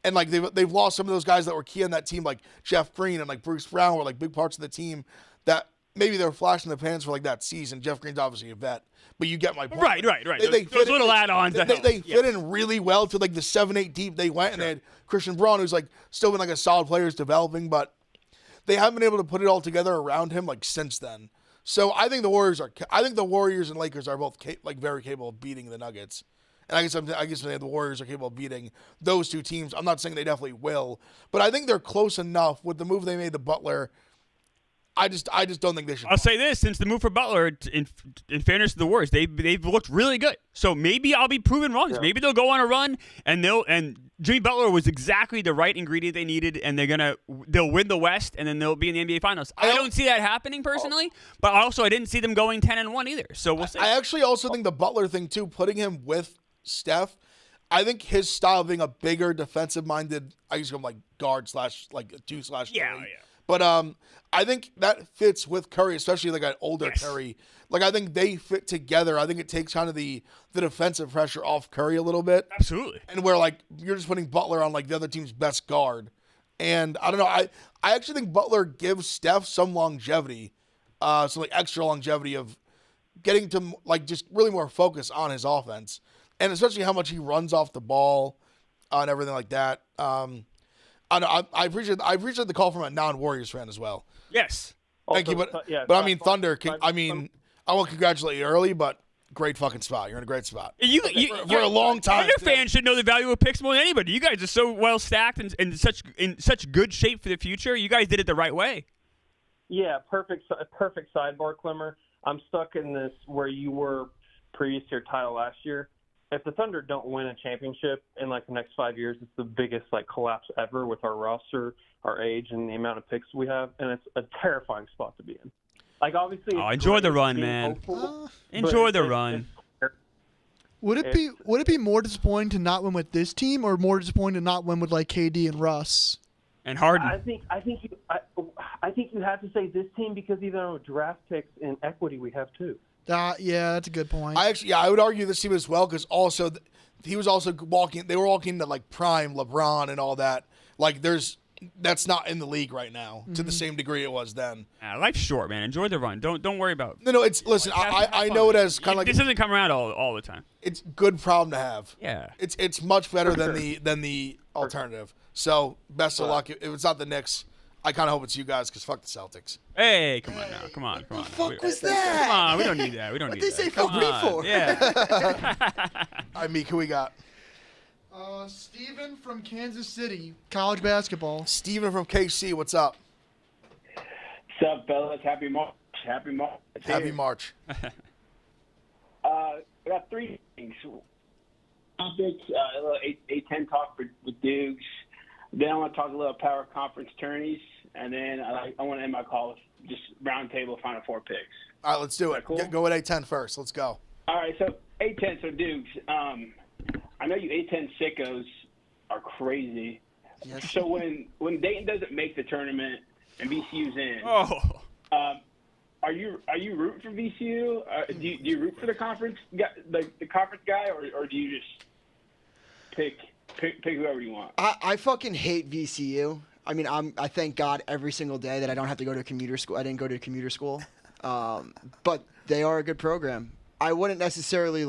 And they've lost some of those guys that were key on that team, like Jeff Green and Bruce Brown, were big parts of the team that maybe they were flashing the pans for that season. Jeff Green's obviously a vet, but you get my point. Right. Those little add-ons. They fit in really well to the 7-8 deep they went, and they had Christian Braun, who's still been a solid player, is developing, but they haven't been able to put it all together around him since then. So I think the Warriors and Lakers are both very capable of beating the Nuggets. And I guess the Warriors are capable of beating those two teams. I'm not saying they definitely will, but I think they're close enough with the move they made to Butler. I just don't think they should. I'll say this: since the move for Butler, in fairness to the Warriors, they've looked really good. So maybe I'll be proven wrong. Yeah. Maybe they'll go on a run, and Jimmy Butler was exactly the right ingredient they needed, and they'll win the West, and then they'll be in the NBA Finals. I don't see that happening personally, but also I didn't see them going 10-1 either. So we'll see. I actually also think the Butler thing too, putting him with Steph, I think his style of being a bigger defensive-minded, I guess guard / 2/3. Yeah. But I think that fits with Curry, especially an older Curry. I think they fit together. I think it takes kind of the defensive pressure off Curry a little bit. Absolutely. And where you're just putting Butler on the other team's best guard. And I don't know. I actually think Butler gives Steph some longevity, some extra longevity of getting to just really more focus on his offense, and especially how much he runs off the ball and everything like that. I appreciate the call from a non-Warriors fan as well. Yes. Thank you, but I mean Thunder. I won't congratulate you early, but great fucking spot. You're in a great spot. For a long time. Thunder fans should know the value of picks more than anybody. You guys are so well stacked and in such good shape for the future. You guys did it the right way. Yeah, perfect sidebar, Clemmer. I'm stuck in this where you were previous to your title last year. If the Thunder don't win a championship in the next 5 years, it's the biggest collapse ever with our roster, our age, and the amount of picks we have, and it's a terrifying spot to be in. Obviously, enjoy the run, man. Enjoy the run. Would it be more disappointing to not win with this team, or more disappointing to not win with KD and Russ? And Harden. I think you have to say this team because even though draft picks and equity we have too. Yeah, that's a good point. I would argue this team as well because also he was also walking. They were walking into like prime LeBron and all that. Like that's not in the league right now to the same degree it was then. Life's short, man. Enjoy the run. Don't worry about. No. Listen. I know it as kind of like this doesn't come around all the time. It's a good problem to have. Yeah. It's much better than the alternative. So best of luck. If it's not the Knicks, I kind of hope it's you guys because fuck the Celtics. Hey, come on now. Come on. What the fuck was that? Come on. We don't need that. We don't What need they that. say fuck me for? Yeah. All right, Meek, who we got? Steven from Kansas City, college basketball. Steven from KC, what's up? What's up, fellas? Happy March. Happy March. Happy March. I got three things. Topics, a little A10 talk with Dukes. Then I want to talk a little power conference tourneys. And then I want to end my call with just round table Final Four picks. All right, let's do it. Cool? Go with A10 first. Let's go. All right, so A10, so Dukes. I know you A10 sickos are crazy. Yes. So when Dayton doesn't make the tournament and VCU's in, are you rooting for VCU? Do you root for the conference guy, or do you just pick whoever you want? I fucking hate VCU. I mean, I thank God every single day that I don't have to go to a commuter school. I didn't go to a commuter school, but they are a good program. I wouldn't necessarily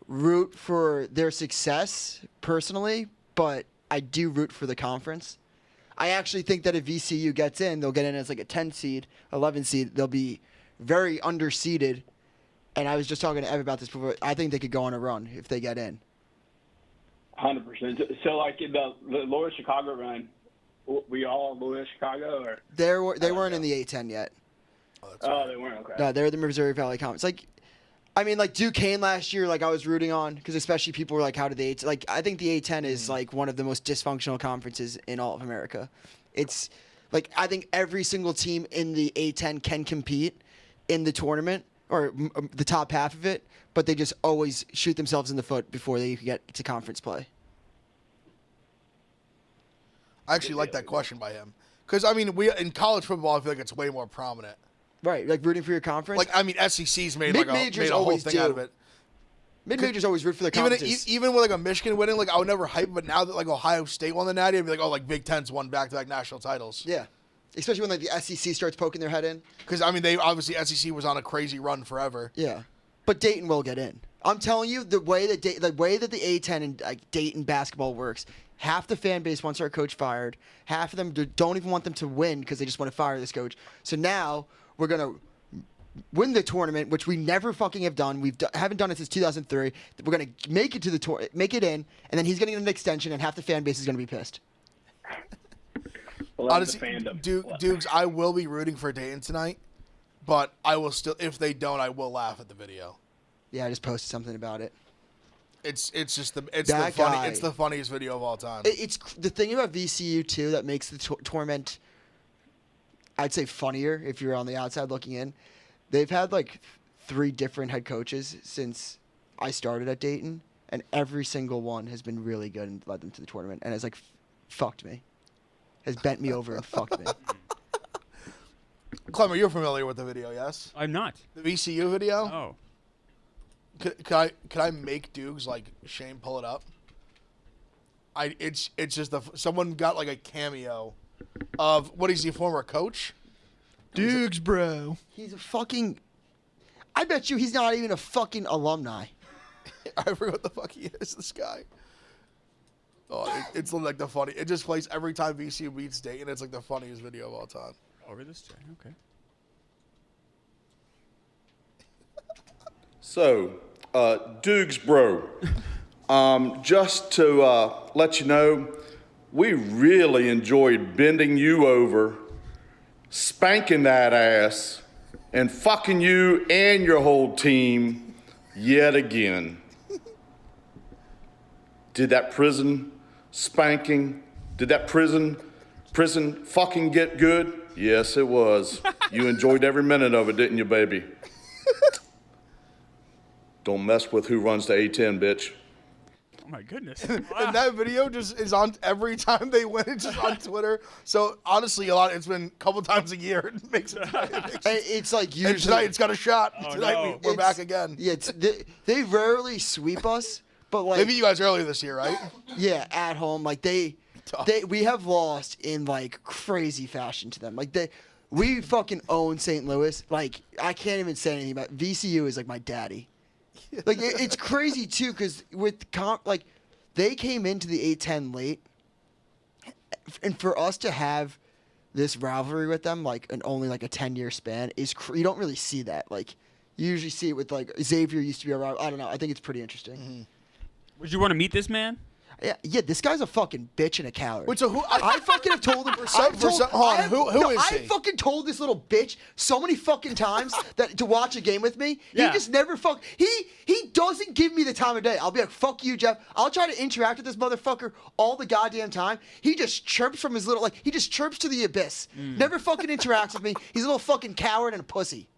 root for their success personally, but I do root for the conference. I actually think that if VCU gets in, they'll get in as like a 10 seed, 11 seed. They'll be very underseeded. And I was just talking to Ev about this before. I think they could go on a run if they get in. 100%. So like the Loyola Chicago run, we all Loyola Chicago, or They weren't in the A10 yet. Oh, they weren't. Okay. No, they're the Missouri Valley Conference. Like Duquesne last year, I was rooting on because especially people were like, how did the A10? I think the A10 is one of the most dysfunctional conferences in all of America. It's I think every single team in the A10 can compete in the tournament or the top half of it, but they just always shoot themselves in the foot before they can get to conference play. I actually like that question by him because we in college football, I feel like it's way more prominent. Right, rooting for your conference. SEC's made Mid-majors a whole always thing do. out of it. Mid-majors always root for their conferences. Even with a Michigan winning, I would never hype. But now that Ohio State won the Natty, I'd be like, Big Ten's won back-to-back national titles. Yeah, especially when the SEC starts poking their head in. Because they obviously SEC was on a crazy run forever. Yeah, but Dayton will get in. I'm telling you, the way that the A10 and Dayton basketball works. Half the fan base wants our coach fired. Half of them don't even want them to win because they just want to fire this coach. So now we're gonna win the tournament, which we never fucking have done. Haven't done it since 2003. We're gonna make it to the make it in, and then he's gonna get an extension, and half the fan base is gonna be pissed. Honestly, Dukes, I will be rooting for Dayton tonight, but I will still. If they don't, I will laugh at the video. Yeah, I just posted something about it. It's the funniest video of all time. It's the thing about VCU too that makes the tournament, I'd say, funnier if you're on the outside looking in. They've had 3 different head coaches since I started at Dayton, and every single one has been really good and led them to the tournament, and has fucked me, has bent me over and fucked me. Clemmer, you're familiar with the video, yes? I'm not. The VCU video? Oh. Could I make Dukes Shane pull it up? It's just someone got a cameo of what is he, former coach? Dukes, bro. He's a fucking. I bet you he's not even a fucking alumni. I forgot what the fuck he is. This guy. Oh, it's the funny. It just plays every time VCU beats Dayton. It's the funniest video of all time. Over this chair, okay. So, Dukes, bro, just to let you know, we really enjoyed bending you over, spanking that ass, and fucking you and your whole team yet again. Did that prison spanking, did that prison fucking get good? Yes, it was. You enjoyed every minute of it, didn't you, baby? Don't mess with who runs the A10, bitch. Oh my goodness! And that video just is on every time they win. It's just on Twitter. So honestly, it's been a couple times a year. It makes it. It's like usually. And tonight it's got a shot. Oh, Tonight no. we're back again. Yeah, they rarely sweep us, but like They beat you guys earlier this year, right? yeah, at home, like we have lost in like crazy fashion to them. Like we fucking own St. Louis. Like I can't even say anything about VCU is like my daddy. Like it's crazy too, because like they came into the A-10 late, and for us to have this rivalry with them like in only like a 10-year span is you don't really see that. Like you usually see it with like Xavier used to be a rival. I don't know. I think it's pretty interesting. Mm-hmm. Would you want to meet this man? Yeah, this guy's a fucking bitch and a coward. Wait, so who? I fucking have told him. Who is he? I fucking told this little bitch so many fucking times that to watch a game with me. Yeah. He just never He doesn't give me the time of day. I'll be like, fuck you, Jeff. I'll try to interact with this motherfucker all the goddamn time. He just chirps from his little he just chirps to the abyss. Never fucking interacts with me. He's a little fucking coward and a pussy.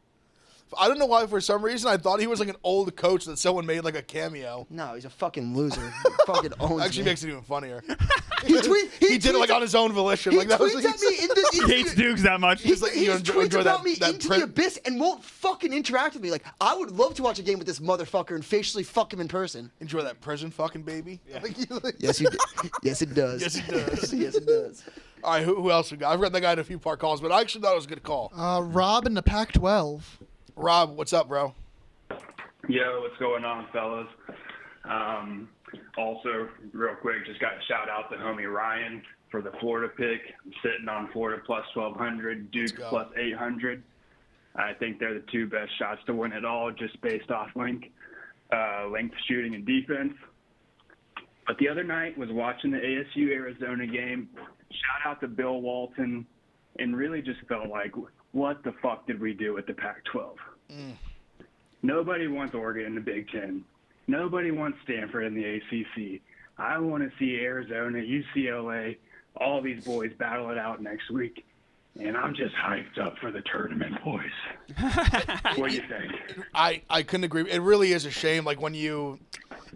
I don't know why. For some reason, I thought he was like an old coach that someone made like a cameo. No, he's a fucking loser. He fucking owns Actually, me. makes it even funnier. He did it like on his own volition. He Like that was tweets at me in the He hates Dukes that much. He's like, he you tweets enjoy about me that into print- the abyss and won't fucking interact with me. Like, I would love to watch a game with this motherfucker and facially fuck him in person. Enjoy that prison fucking baby. Yeah. Yes, you do. Yes, it does. Yes, it does. Yes, it does. All right, who else we got? I've read that guy in a few part calls, but I actually thought it was a good call. Rob in the Pac-12. Rob, what's up, bro? Yo, what's going on, fellas? Also, real quick, just got to shout out to homie Ryan for the Florida pick. I'm sitting on Florida plus 1,200, Duke plus 800. I think they're the two best shots to win it all, just based off length, shooting, and defense. But the other night was watching the ASU-Arizona game. Shout out to Bill Walton, and really just felt like, what the fuck did we do with the Pac-12? Nobody wants Oregon in the Big Ten. Nobody wants Stanford in the ACC. I want to see Arizona, UCLA, all these boys battle it out next week. And I'm just hyped up for the tournament, boys. What do you think? I couldn't agree. It really is a shame, like when you,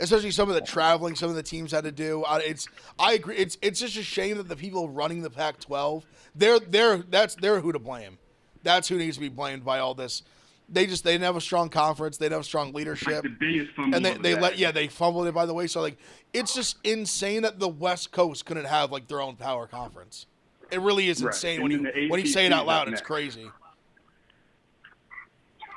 especially some of the traveling some of the teams had to do. I agree. It's just a shame that the people running the Pac-12, they're who to blame. That's who needs to be blamed by all this. They didn't have a strong conference. They didn't have strong leadership. Like the biggest fumble and of they fumbled it by the way. So like, it's just insane that the West Coast couldn't have like their own power conference. It really is insane when you say it out loud. It's crazy.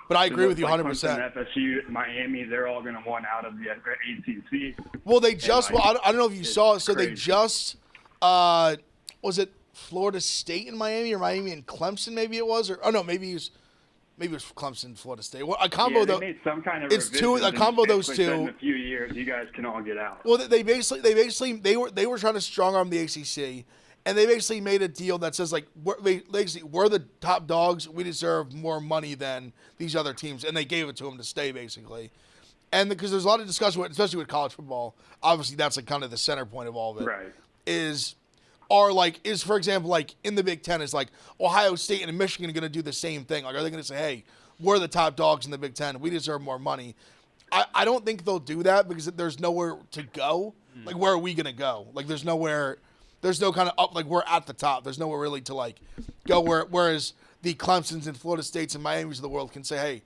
But I agree with you 100%. FSU, Miami, they're all going to want out of the ACC. Well, I don't know if you saw it. So crazy. they just was it Florida State and Miami, or Miami and Clemson? Maybe it was, or maybe it was Clemson, Florida State. Well, a combo though. They made some kind of it's two. A combo those two. In a few years, you guys can all get out. Well, they were trying to strong arm the ACC, and they basically made a deal that says like we're the top dogs. We deserve more money than these other teams, and they gave it to them to stay basically. And because there's a lot of discussion, especially with college football, obviously that's like kind of the center point of all of it. Right. Is for example, like in the Big Ten, is like Ohio State and Michigan going to do the same thing? Like, are they going to say, hey, we're the top dogs in the Big Ten, we deserve more money? I don't think they'll do that because there's nowhere to go. Like, where are we going to go? Like, there's no kind of up, like we're at the top. There's nowhere really to like go whereas the Clemsons and Florida States and Miamis of the world can say, hey,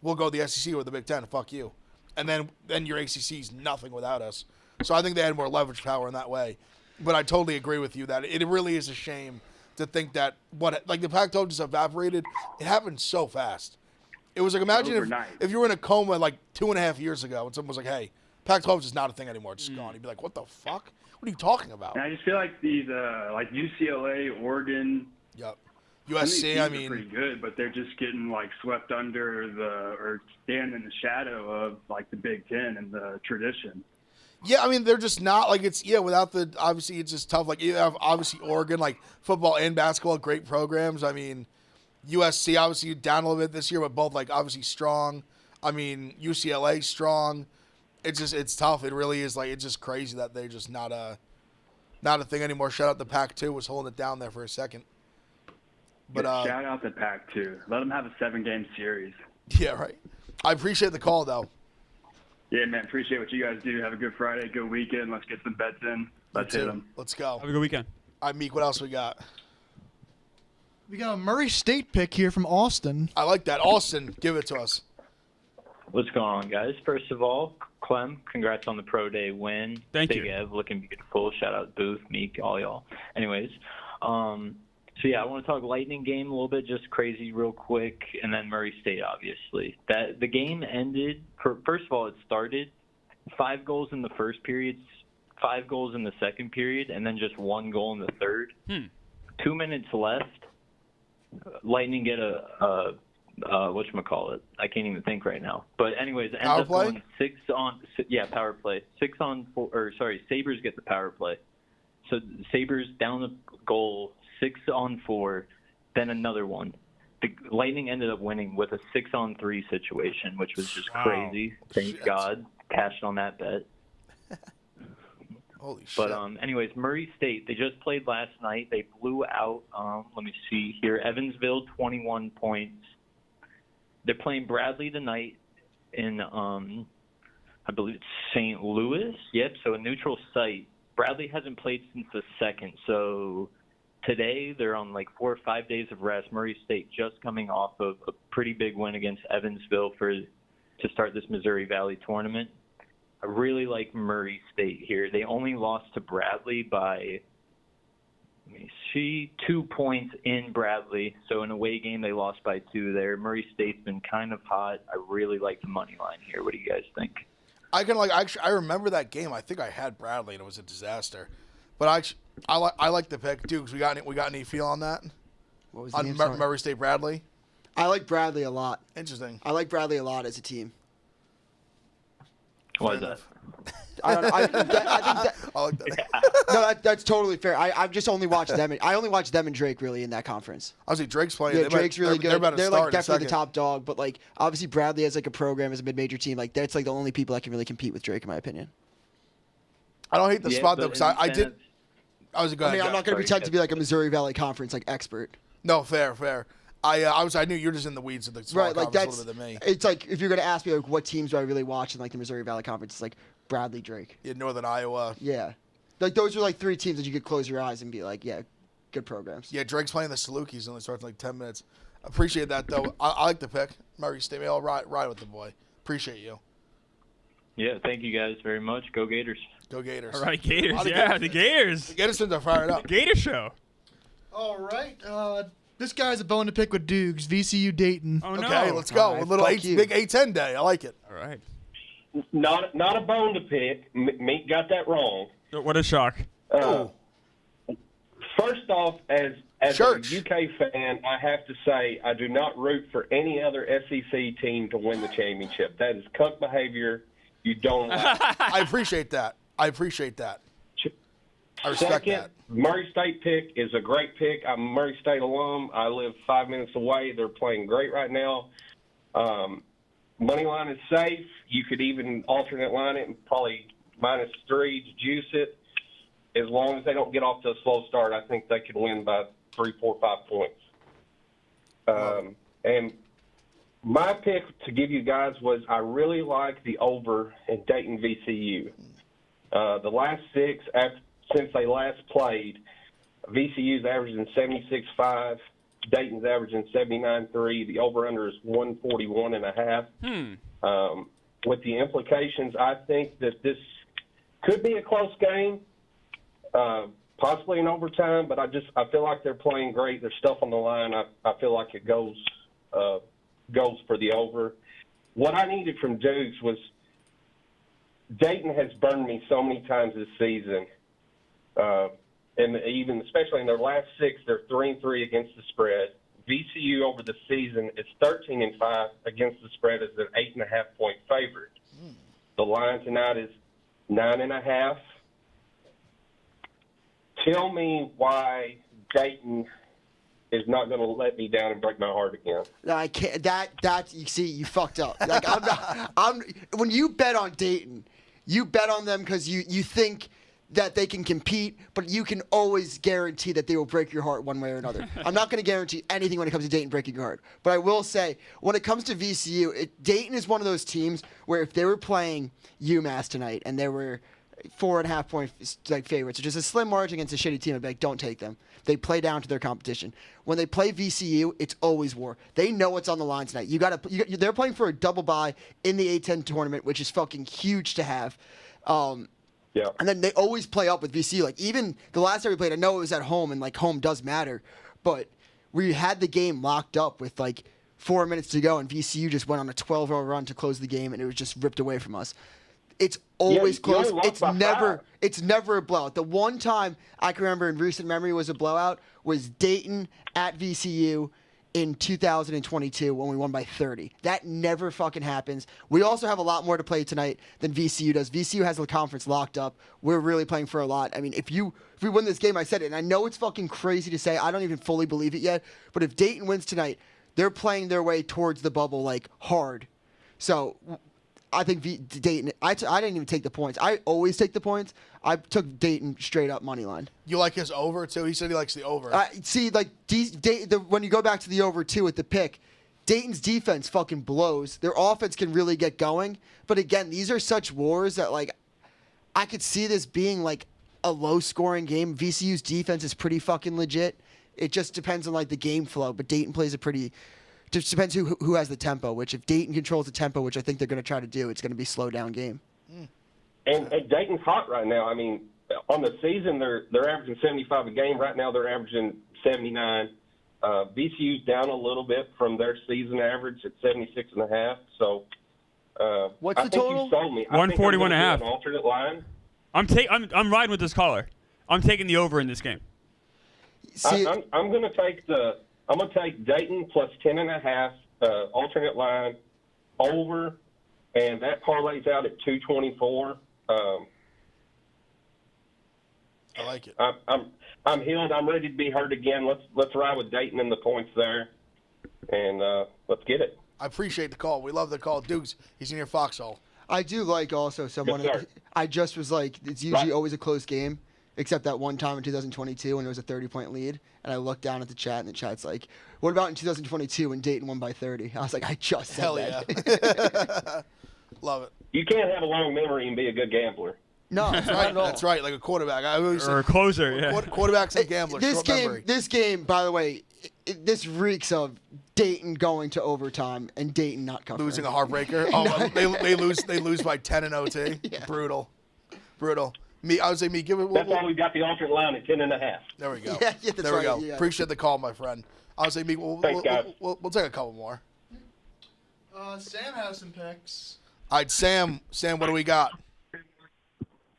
we'll go the SEC or the Big Ten, fuck you. And then your ACC's nothing without us. So I think they had more leverage power in that way. But I totally agree with you that it really is a shame to think that the Pac-12 just evaporated. It happened so fast. It was like, imagine if you were in a coma like 2.5 years ago and someone was like, hey, Pac-12 is just not a thing anymore. It's just gone. You'd be like, what the fuck? What are you talking about? And I just feel like these, like UCLA, Oregon. Yep. USC, I mean, are pretty good, but they're just getting like swept under or stand in the shadow of like the Big Ten and the tradition. Yeah, I mean, they're just not like without the, obviously it's just tough. Like you have obviously Oregon, like football and basketball, great programs. I mean, USC obviously down a little bit this year, but both like obviously strong. I mean, UCLA strong. It's tough. It really is like, it's just crazy that they're just not a thing anymore. Shout out to Pac-2 was holding it down there for a second. But shout out to Pac-2. Let them have a 7-game series. Yeah, right. I appreciate the call though. Yeah, man. Appreciate what you guys do. Have a good Friday, good weekend. Let's get some bets in. Let's hit them. Let's go. Have a good weekend. All right, Meek, what else we got? We got a Murray State pick here from Austin. I like that. Austin, give it to us. What's going on, guys? First of all, Clem, congrats on the Pro Day win. Thank Big you. Ev, looking beautiful. Shout out Booth, Meek, all y'all. Anyways, so yeah, I want to talk Lightning game a little bit, just crazy real quick, and then Murray State, obviously. That the game ended. First of all, it started 5 goals in the first period, 5 goals in the second period, and then just 1 goal in the third. 2 minutes left. Lightning get a whatchamacallit. I can't even think right now. But anyways, it ends Power up play? going 6 on. Yeah, power play. 6 on 4. Or sorry, Sabres get the power play. So Sabres down the goal, 6 on 4, then another one. The Lightning ended up winning with a 6 on 3 situation, which was just crazy. Thank God, cashed on that bet. Holy shit. But anyways, Murray State, they just played last night. They blew out, let me see here, Evansville, 21 points. They're playing Bradley tonight in, I believe it's St. Louis. Yep, so a neutral site. Bradley hasn't played since the 2nd, so today they're on like 4 or 5 days of rest. Murray State just coming off of a pretty big win against Evansville to start this Missouri Valley tournament. I really like Murray State here. They only lost to Bradley by, let me see, 2 points in Bradley. So in a away game, they lost by 2 there. Murray State's been kind of hot. I really like the money line here. What do you guys think? I remember that game. I think I had Bradley and it was a disaster. But I like the pick. Dukes, we got any feel on that? What was the On name? Sorry. Murray State Bradley? I like Bradley a lot. Interesting. I like Bradley a lot as a team. Why is that? I don't know. I think that, I like that. no, that's totally fair. I've just only watched them. I only watched them and Drake really in that conference. Obviously, Drake's playing. Yeah, Drake's really good. They're like definitely the top. top dog, but like obviously Bradley has like a program as a mid-major team. Like that's like the only people that can really compete with Drake in my opinion. I don't hate the spot though because I was going. I mean, I'm not going to pretend to be like a Missouri Valley Conference like expert. No, fair. I knew you're just in the weeds of the Right, like that's that's. a little bit than me. It's like if you're going to ask me like what teams do I really watch in like the Missouri Valley Conference, it's like Bradley, Drake. Yeah, Northern Iowa. Yeah, like those are like 3 teams that you could close your eyes and be like, yeah, good programs. Yeah, Drake's playing the Salukis only starts in like 10 minutes. Appreciate that though. I like the pick. Murray State. I'll ride with the boy. Appreciate you. Yeah, thank you guys very much. Go Gators. Go Gators. All right, Gators. Yeah, the Gators. The Gators are fired up. Gator show. All right. This guy's a bone to pick with Dukes. VCU Dayton. Oh, no. Okay, let's go. All right, a little fuck you. big A10 day. I like it. All right. Not a bone to pick. Meek got that wrong. What a shock. First off, as Church. a UK fan, I have to say I do not root for any other SEC team to win the championship. That is cuck behavior. You don't like. I appreciate that. I respect Second, that. Murray State pick is a great pick. I'm a Murray State alum. I live 5 minutes away. They're playing great right now. Money line is safe. You could even alternate line it and probably -3 to juice it. As long as they don't get off to a slow start, I think they could win by 3, 4, 5 points. And my pick to give you guys was I really like the over in Dayton VCU. The last 6 since they last played, VCU's averaging 76.5, Dayton's averaging 79.3. The over/under is 141.5. With the implications, I think that this could be a close game, possibly in overtime. But I feel like they're playing great. There's stuff on the line. I feel like it goes for the over. What I needed from Dukes was Dayton has burned me so many times this season. And even especially in their last 6, they're 3-3 against the spread. VCU over the season is 13-5 against the spread as an 8.5-point favorite. The line tonight is 9.5. Tell me why Dayton is not going to let me down and break my heart again. I can't. That you see, you fucked up. Like I'm when you bet on Dayton, you bet on them because you think that they can compete, but you can always guarantee that they will break your heart one way or another. I'm not going to guarantee anything when it comes to Dayton breaking your heart, but I will say when it comes to VCU, Dayton is one of those teams where if they were playing UMass tonight and they were 4.5 point favorites, which is a slim margin against a shitty team, I'd be like, don't take them. They play down to their competition. When they play VCU, it's always war. They know what's on the line tonight. They're playing for a double bye in the A10 tournament, which is fucking huge to have. Yeah. And then they always play up with VCU. Like, even the last time we played, I know it was at home, and, like, home does matter. But we had the game locked up with, like, 4 minutes to go, and VCU just went on a 12-0 run to close the game, and it was just ripped away from us. It's always close. It's never a blowout. The one time I can remember in recent memory was a blowout was Dayton at VCU in 2022 when we won by 30. That never fucking happens. We also have a lot more to play tonight than VCU does. VCU has the conference locked up. We're really playing for a lot. I mean, if we win this game, I said it, and I know it's fucking crazy to say. I don't even fully believe it yet. But if Dayton wins tonight, they're playing their way towards the bubble, like, hard. So I think Dayton. I didn't even take the points. I always take the points. I took Dayton straight up money line. You like his over too? He said he likes the over. See, like when you go back to the over too with the pick, Dayton's defense fucking blows. Their offense can really get going. But again, these are such wars that, like, I could see this being like a low scoring game. VCU's defense is pretty fucking legit. It just depends on, like, the game flow. But Dayton plays just depends who has the tempo, which if Dayton controls the tempo, which I think they're going to try to do, it's going to be a slow down game. And Dayton's hot right now. I mean, on the season, they're averaging 75 a game. Right now, they're averaging 79. VCU's down a little bit from their season average at 76.5. So, what's the total? You sold me. 141.5. An alternate line. I'm riding with this caller. I'm taking the over in this game. I'm going to take Dayton plus 10.5 alternate line over, and that parlays out at 224. I like it. I'm healed. I'm ready to be hurt again. Let's ride with Dayton in the points there, and let's get it. I appreciate the call. We love the call. Dukes, he's in your foxhole. I do like also someone. Yes, I just was like, it's usually always a close game, except that one time in 2022 when it was a 30-point lead, and I looked down at the chat, and the chat's like, "What about in 2022 when Dayton won by 30?" I was like, "I just said that." Yeah. Love it. You can't have a long memory and be a good gambler. No, that's right. That's right. Like a quarterback. Or a closer. Yeah. Quarterbacks and gamblers. This game, by the way, this reeks of Dayton going to overtime and Dayton not covering. Losing a heartbreaker. Oh, they lose by 10 in OT. Yeah. Brutal. I would say give it. That's why we got the alternate line at 10.5. There we go. Yeah, that's there we go. Yeah. Appreciate the call, my friend. I would say Thanks, guys. We'll take a couple more. Sam has some picks. All right, Sam, what do we got?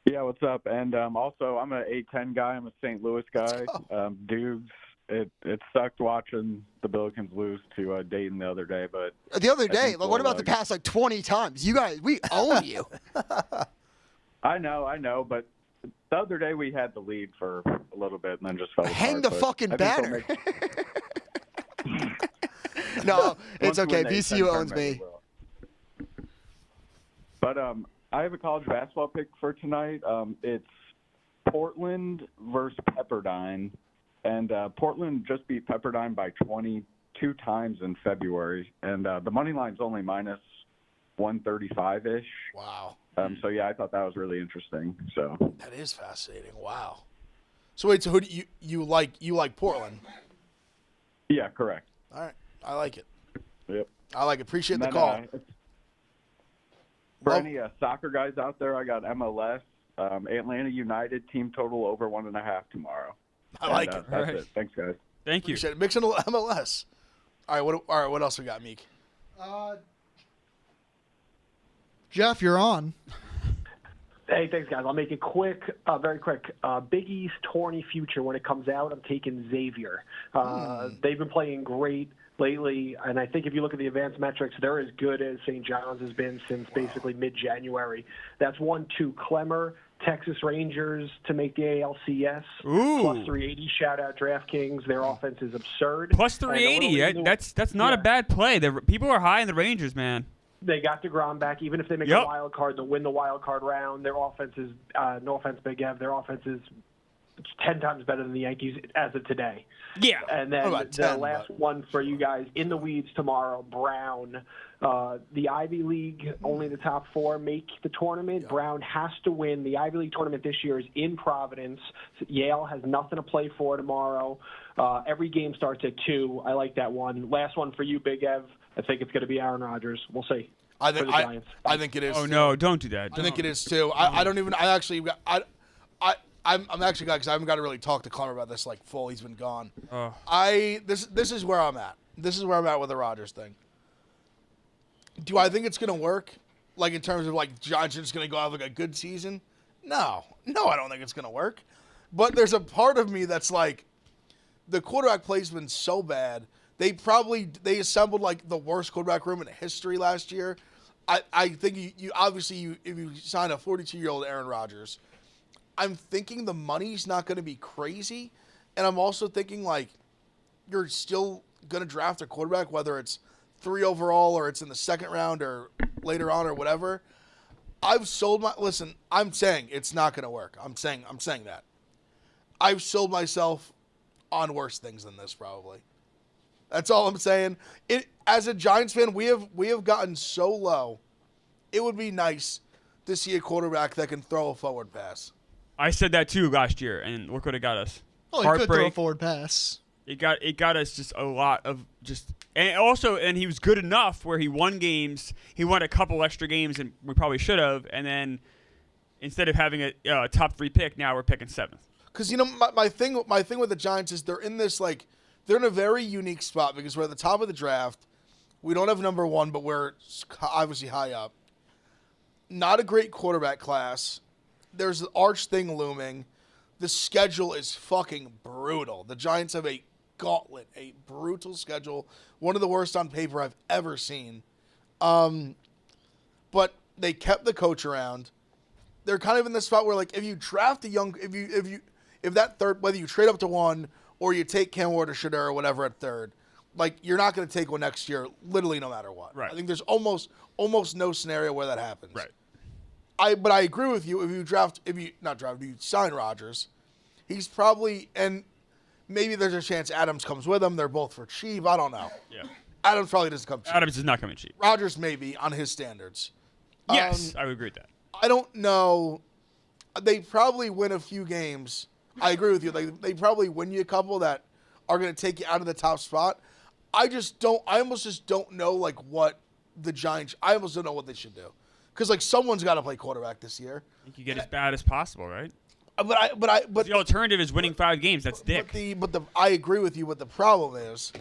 Yeah, what's up? And also, I'm an A10 guy. I'm a St. Louis guy. Dudes, it sucked watching the Billikens lose to Dayton the other day. But the other day, what about the past 20 times? You guys, we own you. I know, but the other day we had the lead for a little bit and then just fell apart. Hang the fucking banner. No, it's okay. VCU owns me. But I have a college basketball pick for tonight. It's Portland versus Pepperdine, and Portland just beat Pepperdine by 22 times in February, and the money line's only minus 135-ish. Wow. So yeah, I thought that was really interesting. So that is fascinating. Wow. So wait, so who do you like? You like Portland? Yeah, correct. All right, I like it. Yep. I like it. Appreciate the call. For any soccer guys out there, I got MLS, Atlanta United team total over 1.5 tomorrow. I like it. That's it. Thanks, guys. Thank you. Appreciate it. Mixing MLS. All right, what else we got, Meek? Jeff, you're on. Hey, thanks, guys. I'll make it quick, very quick. Big East tourney future when it comes out, I'm taking Xavier. They've been playing great lately, and I think if you look at the advanced metrics, they're as good as St. John's has been since basically mid-January. That's 1-2. Clemmer, Texas Rangers to make the ALCS. Ooh. Plus 380. Shout out DraftKings. Their offense is absurd. Plus 380. That's not a bad play. People are high in the Rangers, man. They got DeGrom back. Even if they make a wild card, they'll win the wild card round. Their offense is, no offense, Big Ev, their offense is 10 times better than the Yankees as of today. Yeah. And then the last one for you guys, in the weeds tomorrow, Brown. The Ivy League, only the top 4 make the tournament. Yeah. Brown has to win. The Ivy League tournament this year is in Providence. Yale has nothing to play for tomorrow. Every game starts at 2. I like that one. Last one for you, Big Ev. I think it's going to be Aaron Rodgers. We'll see. I think it is. Oh, no, don't do that. I think it is, too. I'm actually glad because I haven't got to really talk to Connor about this like full. He's been gone. This is where I'm at. This is where I'm at with the Rodgers thing. Do I think it's going to work? Like in terms of like Giants are just going to go have like a good season? No, I don't think it's going to work. But there's a part of me that's like, the quarterback play's been so bad. They assembled like the worst quarterback room in history last year. I think you obviously if you sign a 42-year-old Aaron Rodgers, I'm thinking the money's not going to be crazy, and I'm also thinking like you're still going to draft a quarterback, whether it's 3 overall or it's in the second round or later on or whatever. I'm saying it's not going to work. I'm saying that. I've sold myself on worse things than this probably. That's all I'm saying. As a Giants fan, we have gotten so low. It would be nice to see a quarterback that can throw a forward pass. I said that too last year, and look what it got us. Oh, he could throw a forward pass. It got us just a lot of just, and he was good enough where he won games. He won a couple extra games, and we probably should have. And then instead of having a top 3 pick, now we're picking 7th. Because my thing with the Giants is they're in this like. They're in a very unique spot because we're at the top of the draft. We don't have number 1, but we're obviously high up. Not a great quarterback class. There's the arch thing looming. The schedule is fucking brutal. The Giants have a gauntlet, a brutal schedule. One of the worst on paper I've ever seen. But they kept the coach around. They're kind of in this spot where like if you draft a young, if that third, whether you trade up to 1 or you take Cam Ward or Shedeur or whatever at 3rd, like you're not going to take one next year, literally no matter what. Right. I think there's almost no scenario where that happens. Right. But I agree with you. If you sign Rodgers, he's probably, and maybe there's a chance Adams comes with him. They're both for cheap. I don't know. Yeah. Adams probably doesn't come cheap. Adams is not coming cheap. Rodgers maybe on his standards. Yes, I would agree with that. I don't know. They probably win a few games. I agree with you. They probably win you a couple that are going to take you out of the top spot. I almost just don't know like what the Giants. I almost don't know what they should do because like someone's got to play quarterback this year. I think you get as bad as possible, right? But the alternative is winning 5 games. That's dick. But I agree with you. But the problem is,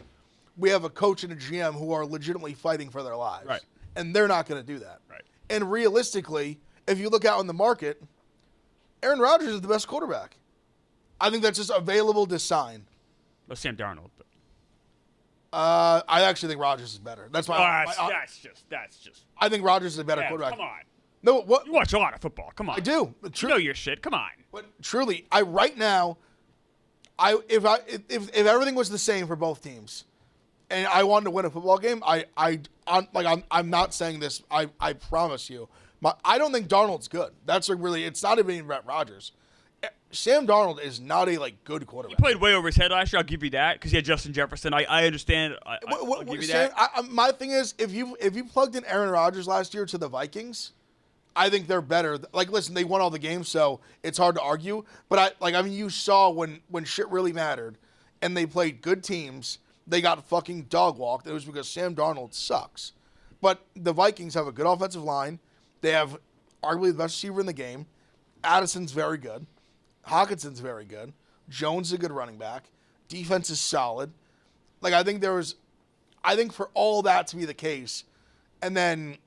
we have a coach and a GM who are legitimately fighting for their lives, right? And they're not going to do that, right? And realistically, if you look out in the market, Aaron Rodgers is the best quarterback. I think that's just available to sign. Well, Sam Darnold. But. I actually think Rodgers is better. That's why. That's just. I think Rodgers is a better quarterback. Come on. No, what? You watch a lot of football. Come on. I do. You know your shit. Come on. But truly, right now, if everything was the same for both teams, and I wanted to win a football game, I'm not saying this. I promise you, I don't think Darnold's good. That's it's not even Brett Rodgers. Sam Darnold is not a good quarterback. He played way over his head last year. I'll give you that because he had Justin Jefferson. I understand. I'll give you that. My thing is, if you plugged in Aaron Rodgers last year to the Vikings, I think they're better. Listen, they won all the games, so it's hard to argue. But you saw when shit really mattered, and they played good teams, they got fucking dog walked. It was because Sam Darnold sucks. But the Vikings have a good offensive line. They have arguably the best receiver in the game. Addison's very good. Hawkinson's very good. Jones is a good running back. Defense is solid. I think for all that to be the case, and then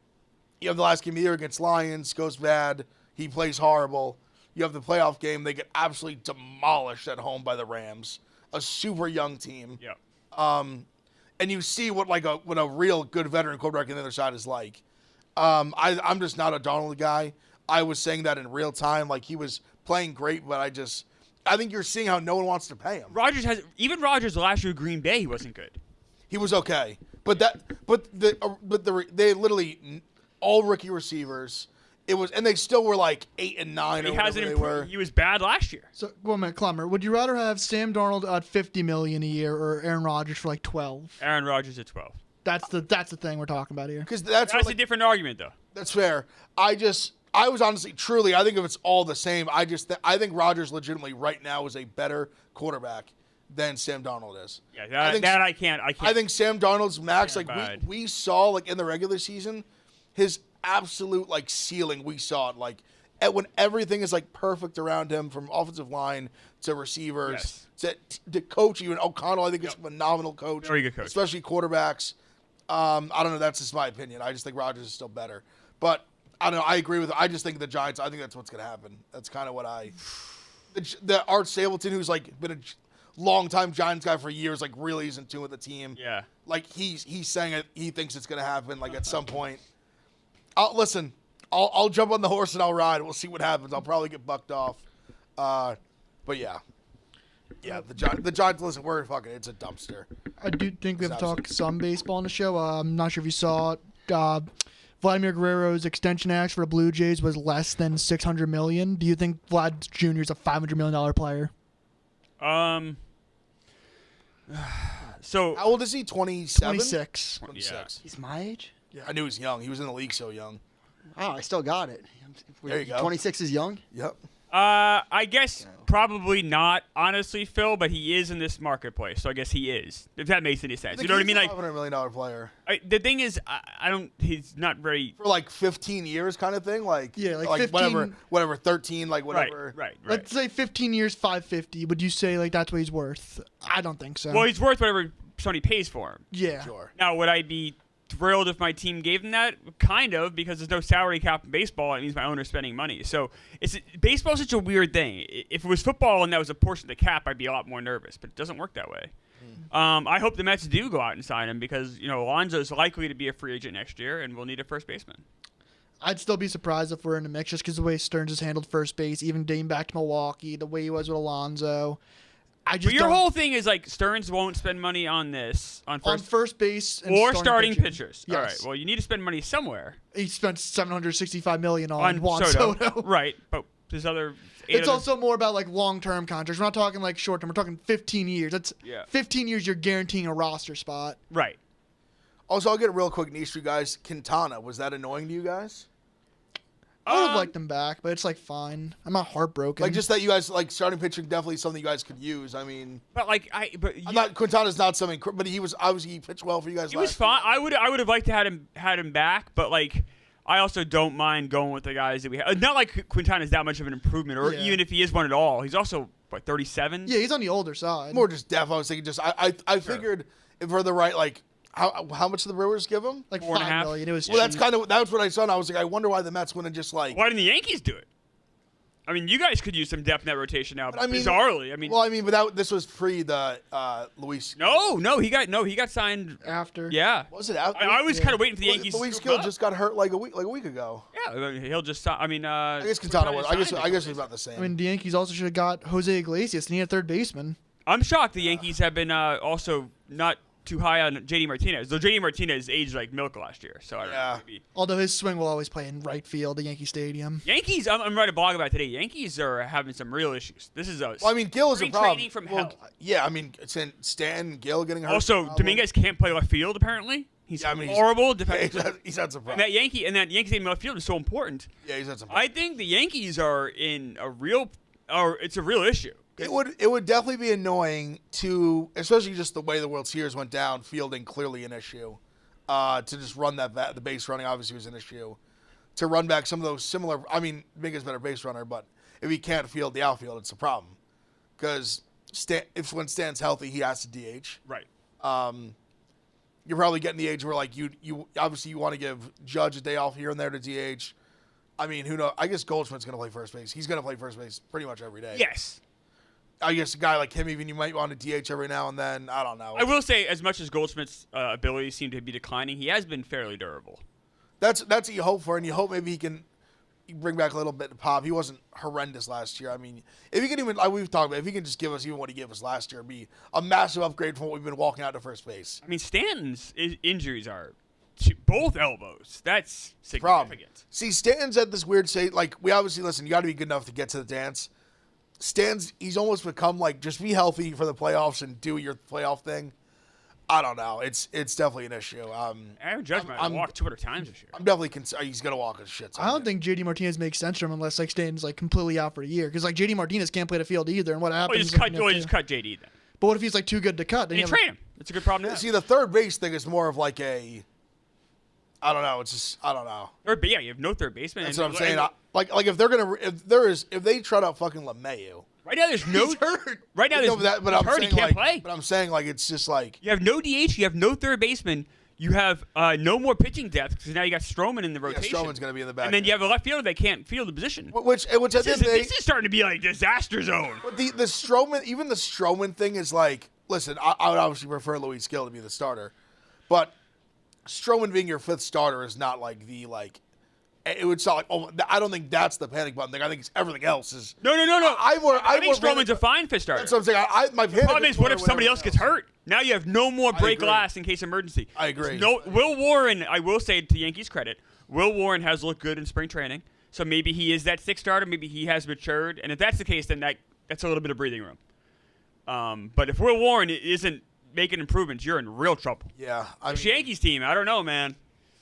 you have the last game of the year against Lions, goes bad. He plays horrible. You have the playoff game. They get absolutely demolished at home by the Rams, a super young team. Yeah. And you see what a real good veteran quarterback on the other side is like. I'm just not a Darnold guy. I was saying that in real time. He was playing great, but I think you're seeing how no one wants to pay him. Rodgers last year with Green Bay, he wasn't good. He was okay. They literally all rookie receivers. And they still were like 8 and 9. He hasn't improved. He was bad last year. So, one minute, Clemmer, would you rather have Sam Darnold at $50 million a year or Aaron Rodgers for like 12? Aaron Rodgers at 12. That's the thing we're talking about here. Because that's a different argument, though. That's fair. I was honestly, truly, I think if it's all the same, I think Rodgers legitimately right now is a better quarterback than Sam Darnold is. Yeah, I can't. I think Sam Darnold's max, like we saw, like in the regular season, his absolute like ceiling. We saw it like when everything is like perfect around him, from offensive line to receivers to coach. Even O'Connell, I think is a phenomenal coach. Very good coach, especially quarterbacks. I don't know. That's just my opinion. I just think Rodgers is still better. But I don't know. I agree with it. I just think the Giants. I think that's what's going to happen. That's kind of what the Art Stapleton, who's like been a long-time Giants guy for years, like really is in tune with the team. Yeah. Like he's saying it. He thinks it's going to happen. Like at some point. Listen. I'll jump on the horse and I'll ride. We'll see what happens. I'll probably get bucked off. But yeah. Yeah, the Giants, listen, we're fucking, it's a dumpster. I do think we have to talk some baseball on the show. I'm not sure if you saw Vladimir Guerrero's extension ask for the Blue Jays was less than $600 million. Do you think Vlad Jr. is a $500 million player? So how old is he? 27? 26. 26. Yeah. He's my age? Yeah. I knew he was young. He was in the league so young. Oh, I still got it. There you go. 26 is young? Yep. I guess probably not, honestly, Phil, but he is in this marketplace, so I guess he is, if that makes any sense. You know what I mean? Like $500 million player. The thing is, he's not very... For like 15 years kind of thing? Like, yeah, like 15, whatever, 13, like whatever. Right. Let's say 15 years, $550. Would you say like that's what he's worth? I don't think so. Well, he's worth whatever somebody pays for him. Yeah. Sure. Now, would I be thrilled if my team gave him that? Kind of, because there's no salary cap in baseball. It means my owner's spending money. So baseball's such a weird thing. If it was football and that was a portion of the cap, I'd be a lot more nervous. But it doesn't work that way. I hope the Mets do go out and sign him because Alonso's likely to be a free agent next year, and we'll need a first baseman. I'd still be surprised if we're in the mix just because the way Stearns has handled first base, even dating back to Milwaukee, the way he was with Alonso. But your whole thing is like Stearns won't spend money on this on first base and or starting pitchers. Yes. All right. Well, you need to spend money somewhere. He spent $765 million on Juan Soto. Right, but there's other. It's also more about like long-term contracts. We're not talking like short-term. We're talking 15 years. That's 15 years. You're guaranteeing a roster spot. Right. Also, I'll get a real quick niche for you guys. Quintana, was that annoying to you guys? I would have liked him back, but it's like fine. I'm not heartbroken. Like just that you guys like starting pitching, definitely something you guys could use. I mean, Quintana's not something, but he was obviously he pitched well for you guys. He was fine. I would have liked to had him back, but like I also don't mind going with the guys that we have. Not like Quintana's that much of an improvement, or even if he is one at all. He's also 37. Yeah, he's on the older side. More just depth. I was thinking I figured if we're the right like. How much did the Brewers give him? Like $5 million. It was that's what I saw. And I was like, I wonder why the Mets wouldn't just like. Why didn't the Yankees do it? I mean, you guys could use some depth in that rotation now. Bizarrely, but this was pre the Luis. No, he got signed after. Yeah, was it after? I was kind of waiting for the Yankees. Luis Gil just got hurt like a week ago. Yeah, he'll just. I guess Quintana was. I guess it's about the same. I mean, the Yankees also should have got Jose Iglesias, and he had third baseman. I'm shocked the Yankees have been also not too high on JD Martinez. Though JD Martinez aged like milk last year, so I don't know. Maybe. Although his swing will always play in right field at Yankee Stadium. Yankees, I'm writing a blog about today. Yankees are having some real issues. This is Gil is a problem. From hell. Yeah, I mean, Stan Gil getting hurt. Also, Dominguez can't play left field apparently. He's horrible. He's had some problems. And that Yankee left field is so important. Yeah, he's had some problems. I think the Yankees are in it's a real issue. It would definitely be annoying to, especially just the way the World Series went down, fielding clearly an issue. To just run the base running obviously was an issue. To run back some of those similar, I mean, Dominguez better base runner, but if he can't field the outfield, it's a problem. Because when Stan's healthy, he has to DH. Right. You're probably getting the age where like you obviously you want to give Judge a day off here and there to DH. I mean, who knows? I guess Goldschmidt's going to play first base. He's going to play first base pretty much every day. Yes. I guess a guy like him, even you might want to DH every now and then. I don't know. I will say, as much as Goldschmidt's abilities seem to be declining, he has been fairly durable. That's what you hope for, and you hope maybe he can. bring back a little bit of pop. He wasn't horrendous last year. I mean, if he can even, like we've talked about, if he can just give us even what he gave us last year, it'd be a massive upgrade from what we've been walking out to first base. I mean, Stanton's injuries are to both elbows. That's significant. See, Stanton's at this weird state. Like, we obviously, listen, you got to be good enough to get to the dance. Stanton's, he's almost become like, just be healthy for the playoffs and do your playoff thing. I don't know. It's definitely an issue. Aaron Judge might have walked 200 times this year. I'm definitely he's gonna walk his shit. I don't think JD Martinez makes sense to him unless like Stanton's like completely out for a year, because like JD Martinez can't play the field either. And what happens? You just cut JD then. But what if he's like too good to cut? Then you trade him. It's a good problem to have. See, the third base thing is more of like a, I don't know. It's just I don't know. Yeah, you have no third baseman. That's what I'm saying. Like if they trot out fucking LeMahieu. Right now, there's no. He's hurt. Right now, there's I'm hurt. He can't play. But I'm saying like it's just like you have no DH. You have no third baseman. You have no more pitching depth because now you got Stroman in the rotation. Yeah, Stroman's going to be in the back. And then you have a left fielder that can't field the position. Which this is starting to be like disaster zone. But the Stroman, even the Stroman thing is like, listen, I would obviously prefer Luis Gil to be the starter, but Stroman being your fifth starter is not like the like. It would sound like, oh, I don't think that's the panic button thing. I think it's everything else is. No. I think Stroman's a fine fifth starter. That's what I'm saying. My problem is, what if somebody else gets hurt? Now you have no more break glass in case of emergency. I agree. Will Warren, I will say to Yankees' credit, Will Warren has looked good in spring training. So maybe he is that sixth starter. Maybe he has matured. And if that's the case, then that's a little bit of breathing room. But if Will Warren isn't making improvements, you're in real trouble. Yeah. The Yankees team, I don't know, man.